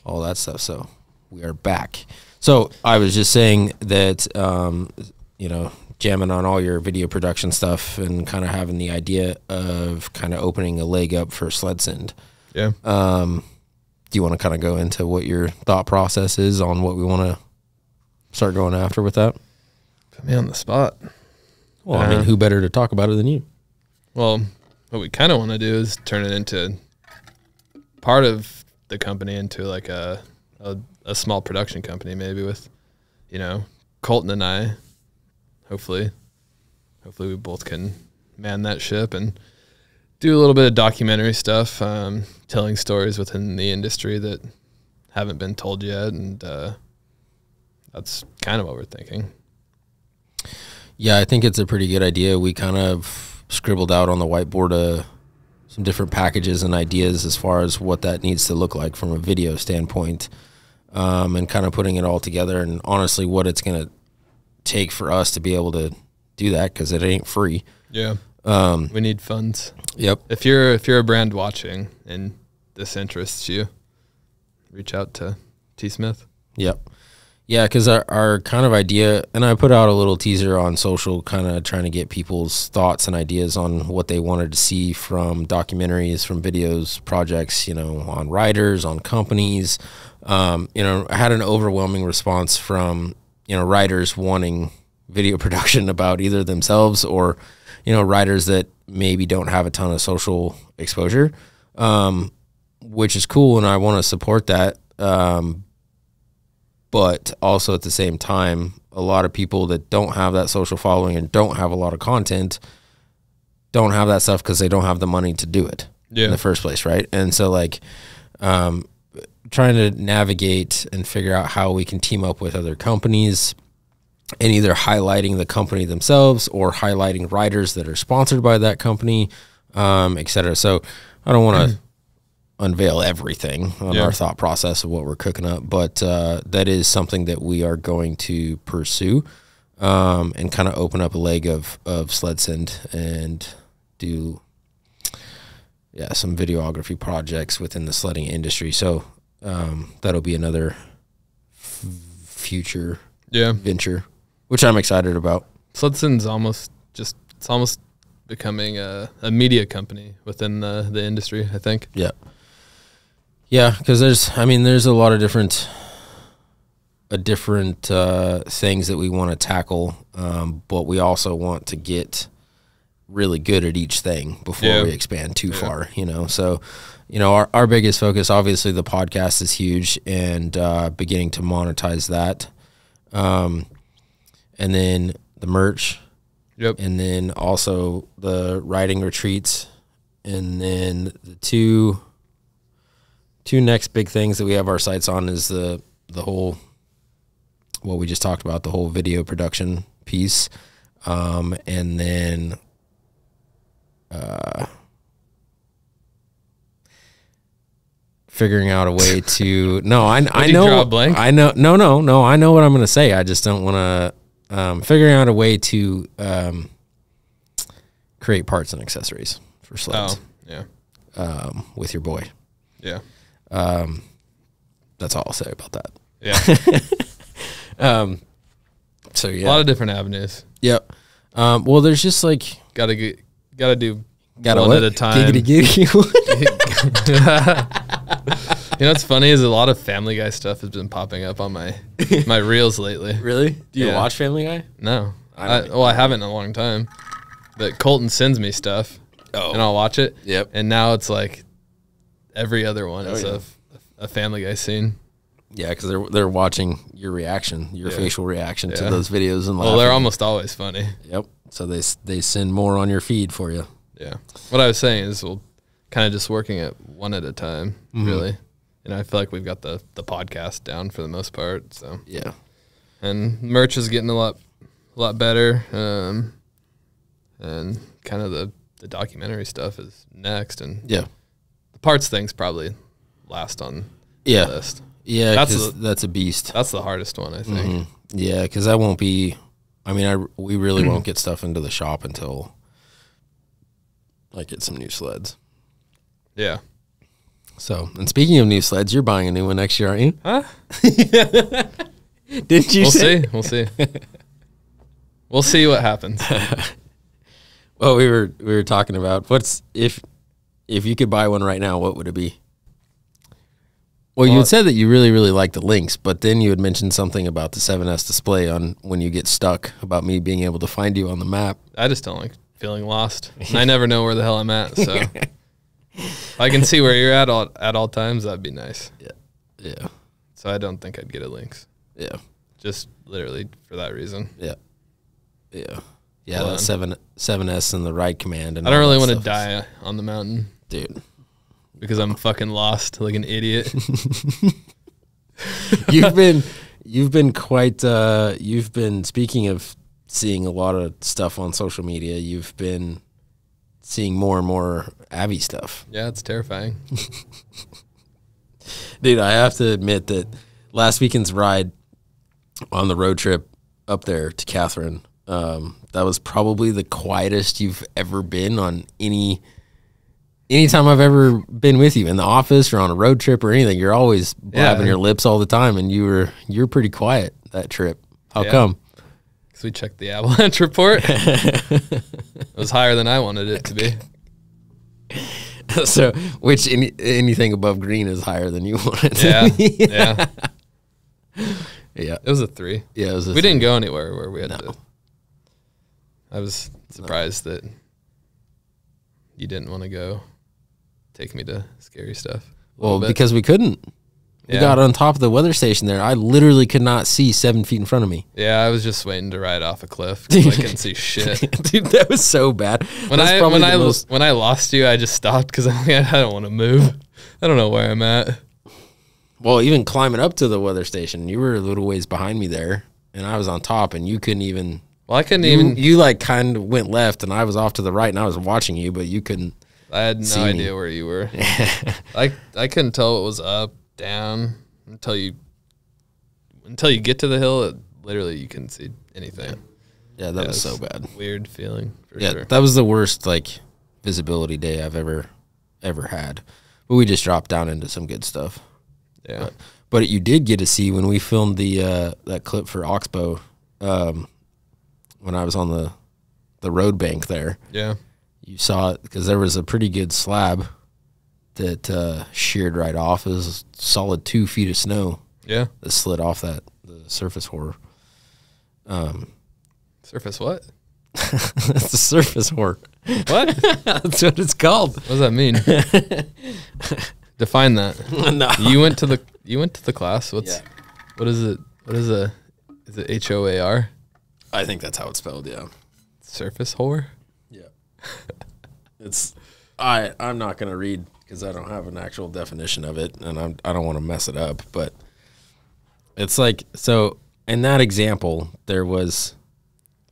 all that stuff. So we are back. So I was just saying that, you know, jamming on all your video production stuff and kind of having the idea of kind of opening a leg up for SledSend. Yeah. Do you want to kind of go into what your thought process is on what we want to start going after with that? Put me on the spot. Well, I mean, who better to talk about it than you? Well, what we kind of want to do is turn it into part of the company into like a small production company, maybe with, you know, Colton and I. Hopefully we both can man that ship and do a little bit of documentary stuff, telling stories within the industry that haven't been told yet, and that's kind of what we're thinking. Yeah, I think it's a pretty good idea. We kind of scribbled out on the whiteboard some different packages and ideas as far as what that needs to look like from a video standpoint, and kind of putting it all together, and honestly what it's going to take for us to be able to do that, because it ain't free. Yeah. We need funds. Yep. If you're a brand watching and this interests you, reach out to TSmith. Yep. Yeah, because our kind of idea, and I put out a little teaser on social, kind of trying to get people's thoughts and ideas on what they wanted to see from documentaries, from videos, projects, you know, on riders, on companies. You know, I had an overwhelming response from, you know, riders wanting video production about either themselves or, you know, riders that maybe don't have a ton of social exposure, which is cool, and I want to support that. But also at the same time, a lot of people that don't have that social following and don't have a lot of content don't have that stuff because they don't have the money to do it in the first place, right? And so, like, trying to navigate and figure out how we can team up with other companies and either highlighting the company themselves or highlighting riders that are sponsored by that company, et cetera. So I don't want to unveil everything on our thought process of what we're cooking up, but that is something that we are going to pursue, and kind of open up a leg of SledSend and do some videography projects within the sledding industry. So that'll be another future venture, which I'm excited about. SledSend's almost becoming a media company within the industry, I think. Yeah. Yeah, because there's a lot of different things that we want to tackle, but we also want to get really good at each thing before we expand too far, So, our biggest focus, obviously the podcast is huge, and beginning to monetize that. And then the merch. Yep. And then also the riding retreats. And then the two next big things that we have our sights on is the whole, what we just talked about, the whole video production piece. And then figuring out a way to I know draw a blank? I know no I know what I'm gonna say. I just don't want to figuring out a way to create parts and accessories for sleds. With your boy. Yeah. That's all I'll say about that. Yeah. So yeah, A lot of different avenues. Yep. Well, there's just like Gotta do gotta one what? at a time. Giggity. You know what's funny is a lot of Family Guy stuff has been popping up on my reels lately. Really? Do you Yeah. watch Family Guy? No, I don't I haven't in a long time. But Colton sends me stuff, and I'll watch it. Yep. And now it's like every other one is yeah. a Family Guy scene. Yeah, because they're watching your reaction, your facial reaction to Yeah. those videos and Well, laughing. they're almost always funny. Yep. So they send more on your feed for you. Yeah. What I was saying is we'll kind of just working it one at a time, really. And I feel like we've got the podcast down for the most part. So Yeah. and merch is getting a lot better. And kind of the documentary stuff is next, and Yeah. the parts thing's probably last on Yeah. the list. Yeah, That's that's a beast. That's the hardest one, I think. Yeah, because that won't be. I mean, we really won't get stuff into the shop until I get some new sleds. Yeah. So, and speaking of new sleds, you're buying a new one next year, aren't you? Huh? Didn't you? We'll say? see. We'll see. We'll see what happens. Well, we were talking about what's if you could buy one right now, what would it be? Well, you had said that you really, really like the Lynx, but then you had mentioned something about the 7S display on when you get stuck, about me being able to find you on the map. I just don't like feeling lost. And I never know where the hell I'm at, so if I can see where you're at all times, that'd be nice. Yeah. So I don't think I'd get a Lynx. Yeah. Just literally for that reason. Yeah. Yeah. Yeah, Hold that on. 7S and the ride command. And I don't all really that want to stuff die on the mountain, dude. because I'm fucking lost like an idiot. You've been quite you've been, speaking of seeing a lot of stuff on social media, you've been seeing more and more Avi stuff. Yeah, it's terrifying. Dude, I have to admit that last weekend's ride on the road trip up there to Catherine, that was probably the quietest you've ever been on anytime I've ever been with you in the office or on a road trip or anything. You're always blabbing your lips all the time, and you're pretty quiet that trip. How come? Because we checked the avalanche report. It was higher than I wanted it to be. So, which anything above green is higher than you want it to Yeah, be. yeah. Yeah. It was a 3. Yeah, it was. We didn't go anywhere where we had No. to. I was surprised that you didn't want to go take me to scary stuff. Well, because we couldn't. We Yeah. got on top of the weather station there. I literally could not see 7 feet in front of me. Yeah, I was just waiting to ride off a cliff because I couldn't see shit. Dude, that was so bad. When I lost you, I just stopped because I don't want to move. I don't know where I'm at. Well, even climbing up to the weather station, you were a little ways behind me there, and I was on top, and you couldn't even. Well, I couldn't You, even. you like kind of went left, and I was off to the right, and I was watching you, but you couldn't. I had no see me. idea where you were. I couldn't tell what was up, down until you get to the hill. Literally, you couldn't see anything. Yeah, that was so bad. Weird feeling for Yeah, sure. that was the worst like visibility day I've ever had. But we just dropped down into some good stuff. Yeah. But you did get to see when we filmed the that clip for Oxbow, when I was on the road bank there. Yeah. you saw it because there was a pretty good slab that sheared right off. It was a solid 2 feet of snow. Yeah. That slid off the surface whore. Surface what? That's the surface whore. What? That's what it's called. What does that mean? Define that. No. You went to the class. What is it? Is it HOAR? I think that's how it's spelled, yeah. Surface whore? Yeah. I'm not going to read because I don't have an actual definition of it, and I don't want to mess it up, but it's like, so in that example, there was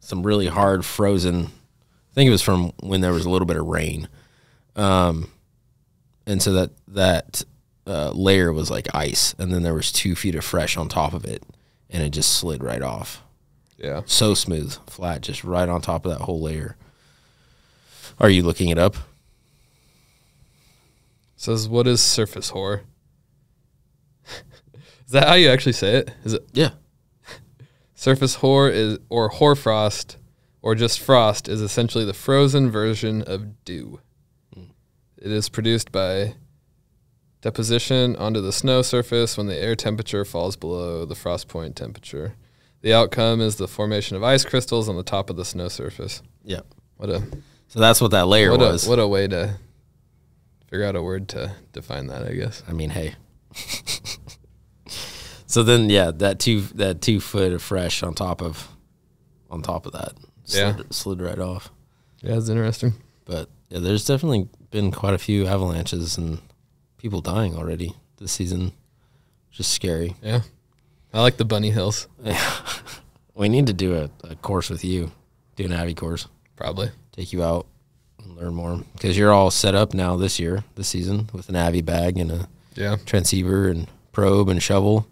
some really hard frozen, I think it was from when there was a little bit of rain. And so that layer was like ice, and then there was 2 feet of fresh on top of it, and it just slid right off. Yeah. So smooth, flat, just right on top of that whole layer. Are you looking it up? Says, what is surface whore? Is that how you actually say it? Is it? Yeah. Surface whore is, or hoarfrost, or just frost, is essentially the frozen version of dew. It is produced by deposition onto the snow surface when the air temperature falls below the frost point temperature. The outcome is the formation of ice crystals on the top of the snow surface. Yeah. So that's what that layer was. What a way to figure out a word to define that, I guess. I mean, hey. So then, yeah, that 2 foot of fresh on top of that slid right off. Yeah, it's interesting. But yeah, there's definitely been quite a few avalanches and people dying already this season. Just scary. Yeah. I like the bunny hills. We need to do a course with you, do an Avi course. Probably. Take you out and learn more. Because you're all set up now this season, with an Avi bag and a transceiver and probe and shovel.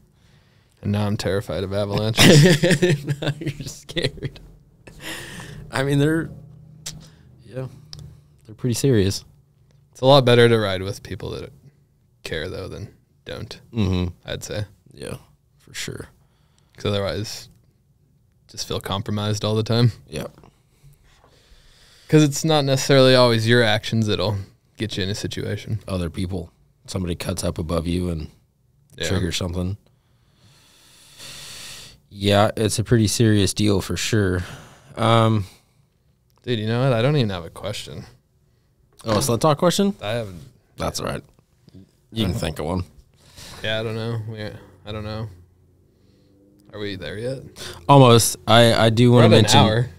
And now I'm terrified of avalanches. Now you're scared. I mean, they're pretty serious. It's a lot better to ride with people that care, though, than don't, I'd say. Yeah, for sure. Because otherwise, just feel compromised all the time. Yeah. Because it's not necessarily always your actions that'll get you in a situation. Other people. Somebody cuts up above you and triggers something. Yeah, it's a pretty serious deal for sure. Dude, you know what? I don't even have a question. Oh, sled talk question? I haven't. That's all right. You can think of one. Yeah, I don't know. I don't know. Are we there yet? Almost. I do want to mention. An hour.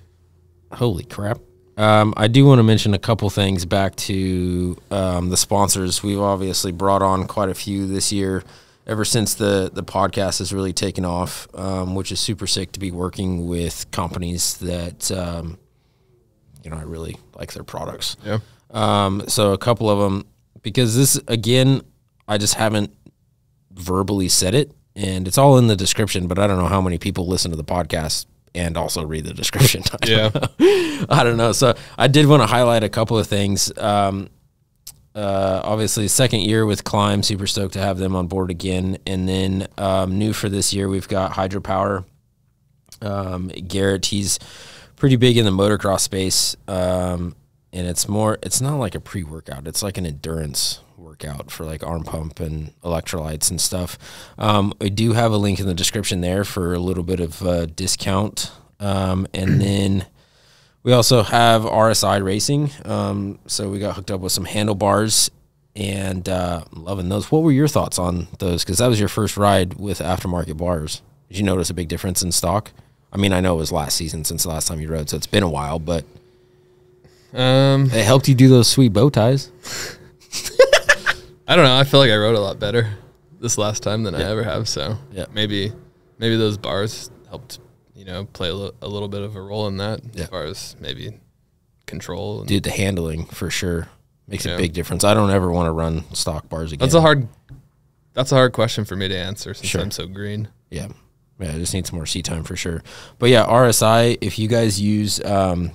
Holy crap. I do want to mention a couple things back to the sponsors. We've obviously brought on quite a few this year, ever since the podcast has really taken off, which is super sick to be working with companies that, I really like their products. Yeah. So a couple of them, because this, again, I just haven't verbally said it, and it's all in the description, but I don't know how many people listen to the podcast and also read the description. I don't know. So I did want to highlight a couple of things. Obviously, second year with Climb, super stoked to have them on board again. And then new for this year, we've got Hydropower. Garrett, he's pretty big in the motocross space. And it's not like a pre-workout. It's like an endurance workout for like arm pump and electrolytes and stuff. I do have a link in the description there for a little bit of discount. And then we also have RSI Racing. So we got hooked up with some handlebars and loving those. What were your thoughts on those? Because that was your first ride with aftermarket bars. Did you notice a big difference in stock? I mean, I know it was last season since the last time you rode, so it's been a while, but it helped you do those sweet bow ties. I don't know. I feel like I rode a lot better this last time than I ever have. So maybe those bars helped, play a little bit of a role in that as far as maybe control. Dude, the handling for sure makes a big difference. I don't ever want to run stock bars again. That's a hard question for me to answer since I'm so green. Yeah. Yeah, I just need some more seat time for sure. But yeah, RSI, if you guys use the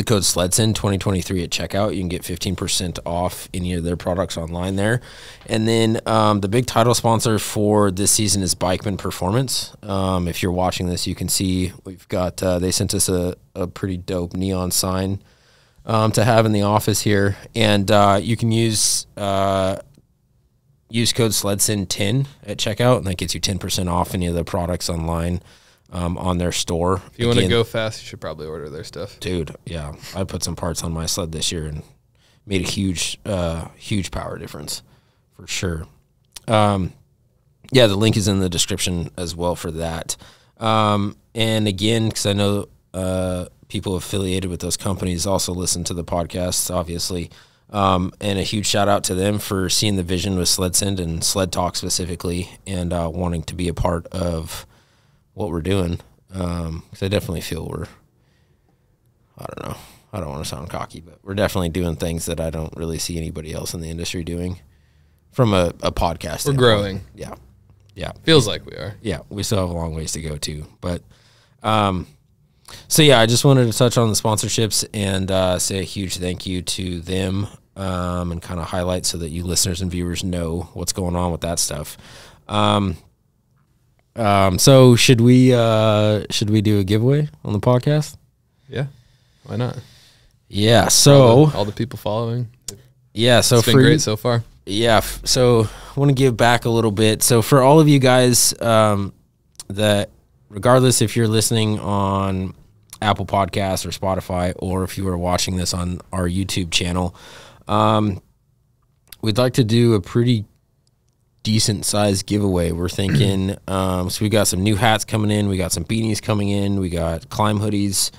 code SledSend 2023 at checkout, you can get 15% off any of their products online there. And then the big title sponsor for this season is Bikeman Performance. If you're watching this, you can see we've got they sent us a pretty dope neon sign to have in the office here. And you can use code SledSend10 at checkout, and that gets you 10% off any of the products online on their store. If you want to go fast, you should probably order their stuff. Dude, yeah. I put some parts on my sled this year and made a huge power difference for sure. Yeah, the link is in the description as well for that. And again, because I know people affiliated with those companies also listen to the podcasts, obviously. And a huge shout out to them for seeing the vision with SledSend and Sled Talk specifically, and wanting to be a part of what we're doing. Because I definitely feel I don't know, I don't want to sound cocky, but we're definitely doing things that I don't really see anybody else in the industry doing from a podcast. We're growing. Yeah. Yeah. Feels like we are. Yeah. We still have a long ways to go too. But, so yeah, I just wanted to touch on the sponsorships and say a huge thank you to them, and kind of highlight so that you listeners and viewers know what's going on with that stuff. So should we do a giveaway on the podcast? Yeah. Why not? Yeah. So all the people following. Yeah. So it's been great so far. Yeah. So I want to give back a little bit. So for all of you guys, that regardless if you're listening on Apple Podcasts or Spotify, or if you are watching this on our YouTube channel, we'd like to do a pretty decent sized giveaway. We're thinking, so we got some new hats coming in. We got some beanies coming in. We got climb hoodies,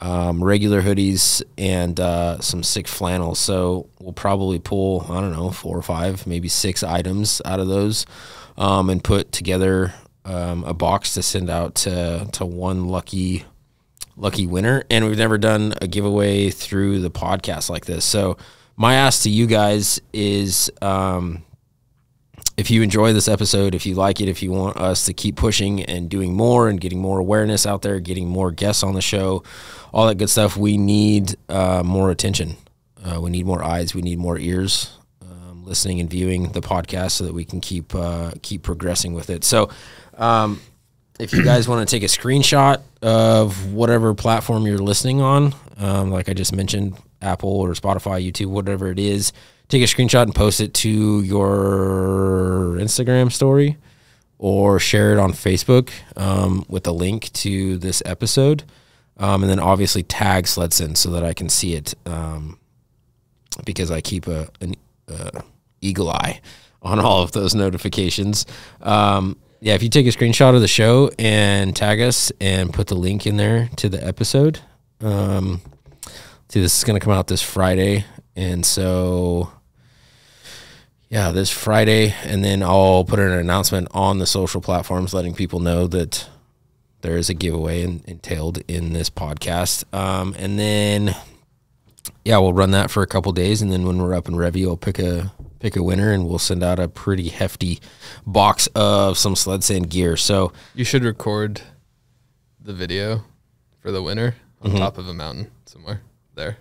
regular hoodies, and some sick flannels. So we'll probably pull, I don't know, 4 or 5, maybe 6 items out of those, and put together a box to send out to one lucky winner. And we've never done a giveaway through the podcast like this. So my ask to you guys is, if you enjoy this episode, if you like it, if you want us to keep pushing and doing more and getting more awareness out there, getting more guests on the show, all that good stuff, we need more attention. We need more eyes. We need more ears listening and viewing the podcast so that we can keep progressing with it. So if you guys want to take a screenshot of whatever platform you're listening on, like I just mentioned, Apple or Spotify, YouTube, whatever it is, take a screenshot and post it to your Instagram story or share it on Facebook with a link to this episode. And then obviously tag SledSend so that I can see it, because I keep an eagle eye on all of those notifications. Yeah, if you take a screenshot of the show and tag us and put the link in there to the episode. See, this is going to come out this Friday. And so, yeah, this Friday. And then I'll put an announcement on the social platforms letting people know that there is a giveaway entailed in this podcast. And then, yeah, we'll run that for a couple days. And then when we're up in Review, I'll pick a winner and we'll send out a pretty hefty box of some SledSend gear. So you should record the video for the winner on top of a mountain somewhere there.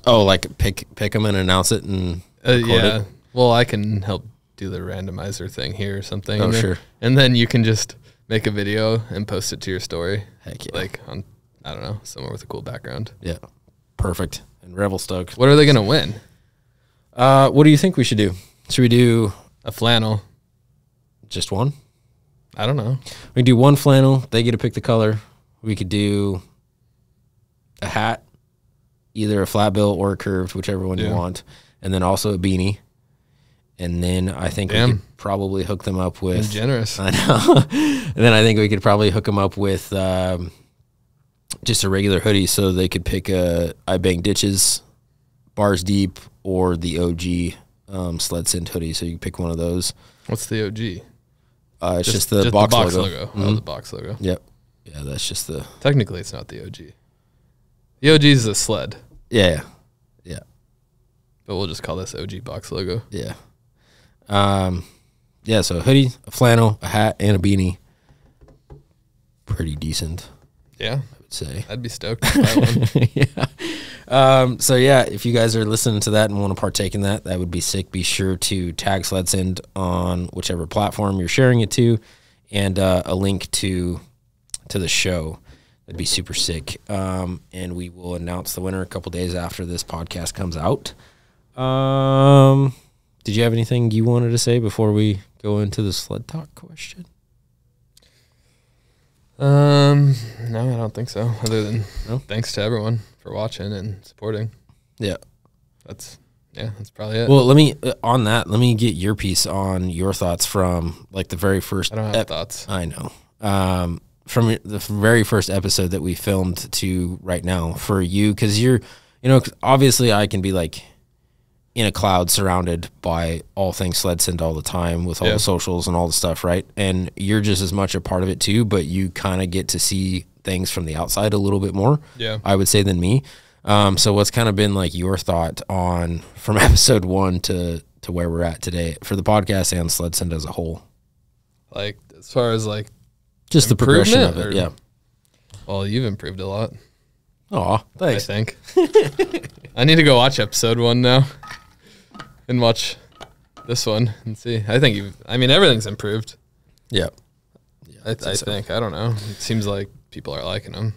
Oh, like pick them and announce it and yeah. it? Well, I can help do the randomizer thing here or something. Oh, sure. And then you can just make a video and post it to your story. Heck yeah. Like on, I don't know, somewhere with a cool background. Yeah. Perfect. And Revel stoked. What are they going to win? What do you think we should do? Should we do a flannel? Just one? I don't know. We can do one flannel. They get to pick the color. We could do a hat, either a flat bill or a curved, whichever one you want. And then also a beanie. And then I think we could probably hook them up with... That's generous. I know. And then I think we could probably hook them up with just a regular hoodie so they could pick I Bang Ditches, Bars Deep, or the OG SledSend hoodie. So you can pick one of those. What's the OG? It's just the box logo. Mm-hmm. Oh, the box logo. Yep. Yeah, that's just the... Technically, it's not the OG. The OG is a sled. Yeah. Yeah. But we'll just call this OG box logo. Yeah. Yeah, so a hoodie, a flannel, a hat, and a beanie. Pretty decent. Yeah. I would say. I'd be stoked to buy one. Yeah. So yeah, if you guys are listening to that and want to partake in that, that would be sick. Be sure to tag SledSend on whichever platform you're sharing it to, and a link to the show. That'd be super sick. And we will announce the winner a couple days after this podcast comes out. Did you have anything you wanted to say before we go into the sled talk question? No, I don't think so. Other than No? thanks to everyone for watching and supporting. Yeah. That's probably it. Well, let me get your piece on your thoughts from like the very first. I don't have thoughts. I know. From the very first episode that we filmed to right now for you, because obviously I can be like in a cloud surrounded by all things SledSend all the time with all the socials and all the stuff, right? And you're just as much a part of it too, but you kind of get to see things from the outside a little bit more, I would say, than me. So what's kind of been like your thought on from episode 1 to where we're at today for the podcast and SledSend as a whole? Like as far as like just the progression of it, yeah. Well, you've improved a lot. Aw, thanks. I think. I need to go watch episode 1 now and watch this one and see. I think everything's improved. Yeah. I think. I don't know. It seems like people are liking them.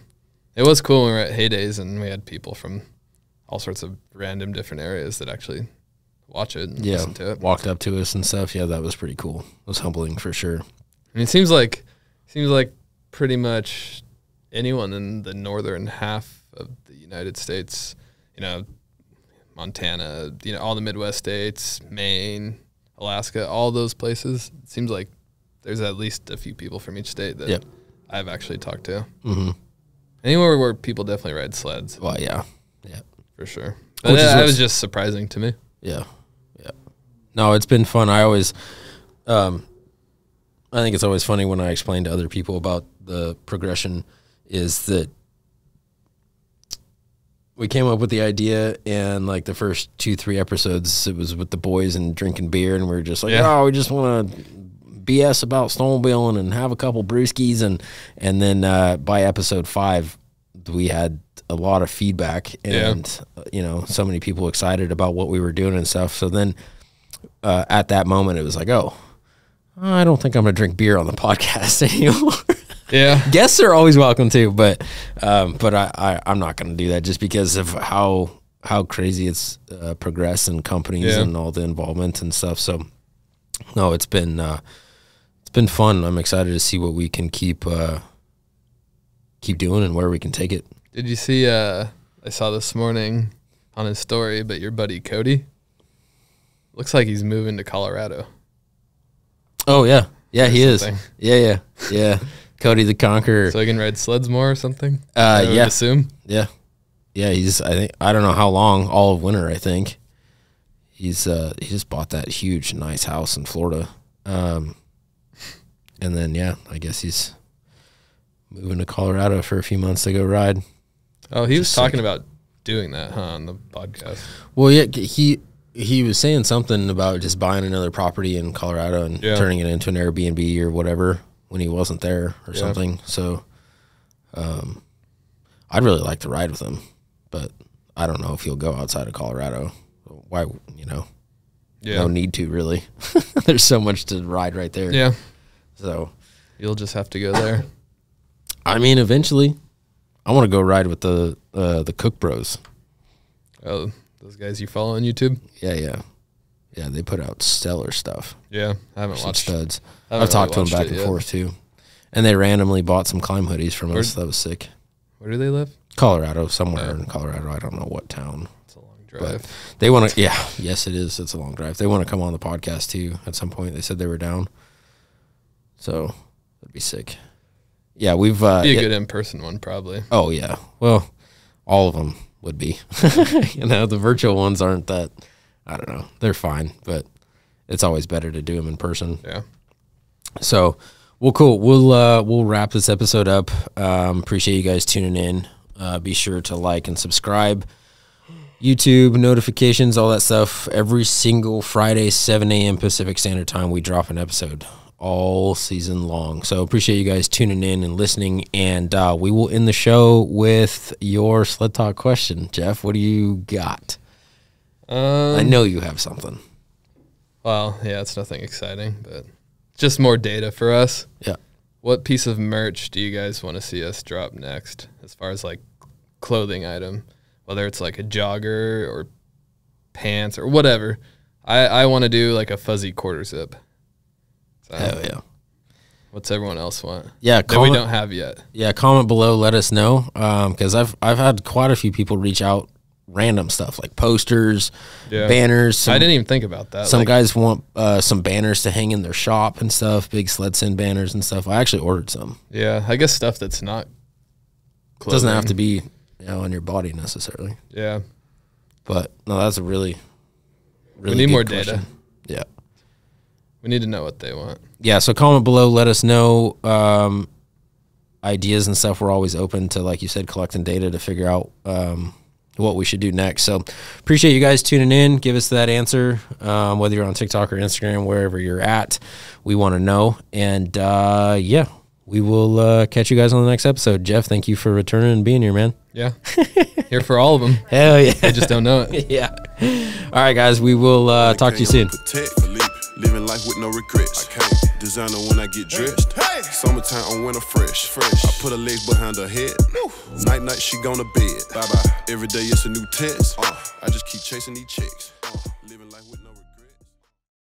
It was cool when we were at HayDays and we had people from all sorts of random different areas that actually watch it and listen to it. Walked up to us and stuff. Yeah, that was pretty cool. It was humbling for sure. I mean, it seems like pretty much anyone in the northern half of the United States, Montana, all the Midwest states, Maine, Alaska, all those places. It seems like there's at least a few people from each state that I've actually talked to. Mm-hmm. Anywhere where people definitely ride sleds. Well, yeah, for sure. But that was just surprising to me. Yeah. No, it's been fun. I always, I think it's always funny when I explain to other people about the progression is that we came up with the idea and like the first 2-3 episodes, it was with the boys and drinking beer and we were just like, we just want to BS about snowmobiling and have a couple brewskis. And then by episode 5, we had a lot of feedback and, so many people excited about what we were doing and stuff. So then at that moment, it was like, I don't think I'm going to drink beer on the podcast anymore. Yeah. Guests are always welcome too, but I'm not going to do that just because of how crazy it's progressed and companies and all the involvement and stuff. So no, it's been fun. I'm excited to see what we can keep doing and where we can take it. Did you see, I saw this morning on his story, but your buddy Cody, looks like he's moving to Colorado. Oh, yeah. Yeah, he is. Yeah. Cody the Conqueror. So he can ride sleds more or something? I would assume. Yeah. Yeah, I don't know how long, all of winter, I think. He just bought that huge, nice house in Florida. And then, I guess he's moving to Colorado for a few months to go ride. Oh, he was talking about doing that, on the podcast. Well, yeah, he was saying something about just buying another property in Colorado and turning it into an Airbnb or whatever when he wasn't there or something. So I'd really like to ride with him, but I don't know if he'll go outside of Colorado. Why, no need to really. There's so much to ride right there. Yeah. So you'll just have to go there. I mean, eventually I want to go ride with the Cook Bros. Oh, those guys you follow on YouTube? Yeah, they put out stellar stuff. Yeah, I haven't watched studs. I've talked to them back and forth too. And they randomly bought some climb hoodies from us. That was sick. Where do they live? Colorado, somewhere in Colorado. I don't know what town. It's a long drive. But they want to, yes, it is. It's a long drive. They want to come on the podcast too at some point. They said they were down. So that'd be sick. Yeah, we've... be a good in-person one, probably. Oh, yeah. Well, all of them would be. The virtual ones aren't that... I don't know. They're fine, but it's always better to do them in person. Yeah. So, well, cool. We'll wrap this episode up. Appreciate you guys tuning in. Be sure to like and subscribe. YouTube, notifications, all that stuff. Every single Friday, 7 a.m. Pacific Standard Time, we drop an episode all season long. So appreciate you guys tuning in and listening. And we will end the show with your sled talk question. Jeff, what do you got? I know you have something. Well, yeah, it's nothing exciting, but just more data for us. Yeah. What piece of merch do you guys want to see us drop next, as far as like clothing item, whether it's like a jogger or pants or whatever? I want to do like a fuzzy quarter zip. So, Hell yeah. what's everyone else want? Yeah, that we don't have yet. Yeah, comment below. Let us know, because I've had quite a few people reach out, random stuff like posters, banners. I didn't even think about that. Some guys want some banners to hang in their shop and stuff, big SledSend banners and stuff. I actually ordered some. Yeah, I guess stuff that's not clothing. Doesn't have to be on your body necessarily. Yeah, but no, that's a really we need more question. data. Yeah, we need to know what they want. Yeah, so comment below. Let us know ideas and stuff. We're always open to, like you said, collecting data to figure out what we should do next. So appreciate you guys tuning in. Give us that answer, whether you're on TikTok or Instagram, wherever you're at. We want to know. And yeah, we will catch you guys on the next episode. Jeff, thank you for returning and being here, man. Yeah, here for all of them. Hell yeah. I just don't know it. Yeah. All right, guys, we will talk to you soon. Living life with no regrets. I can't designer when I get dressed. Summertime on winter fresh. I put her legs behind her head. Night she gone to bed. Bye bye. Every day it's a new test. I just keep chasing these chicks.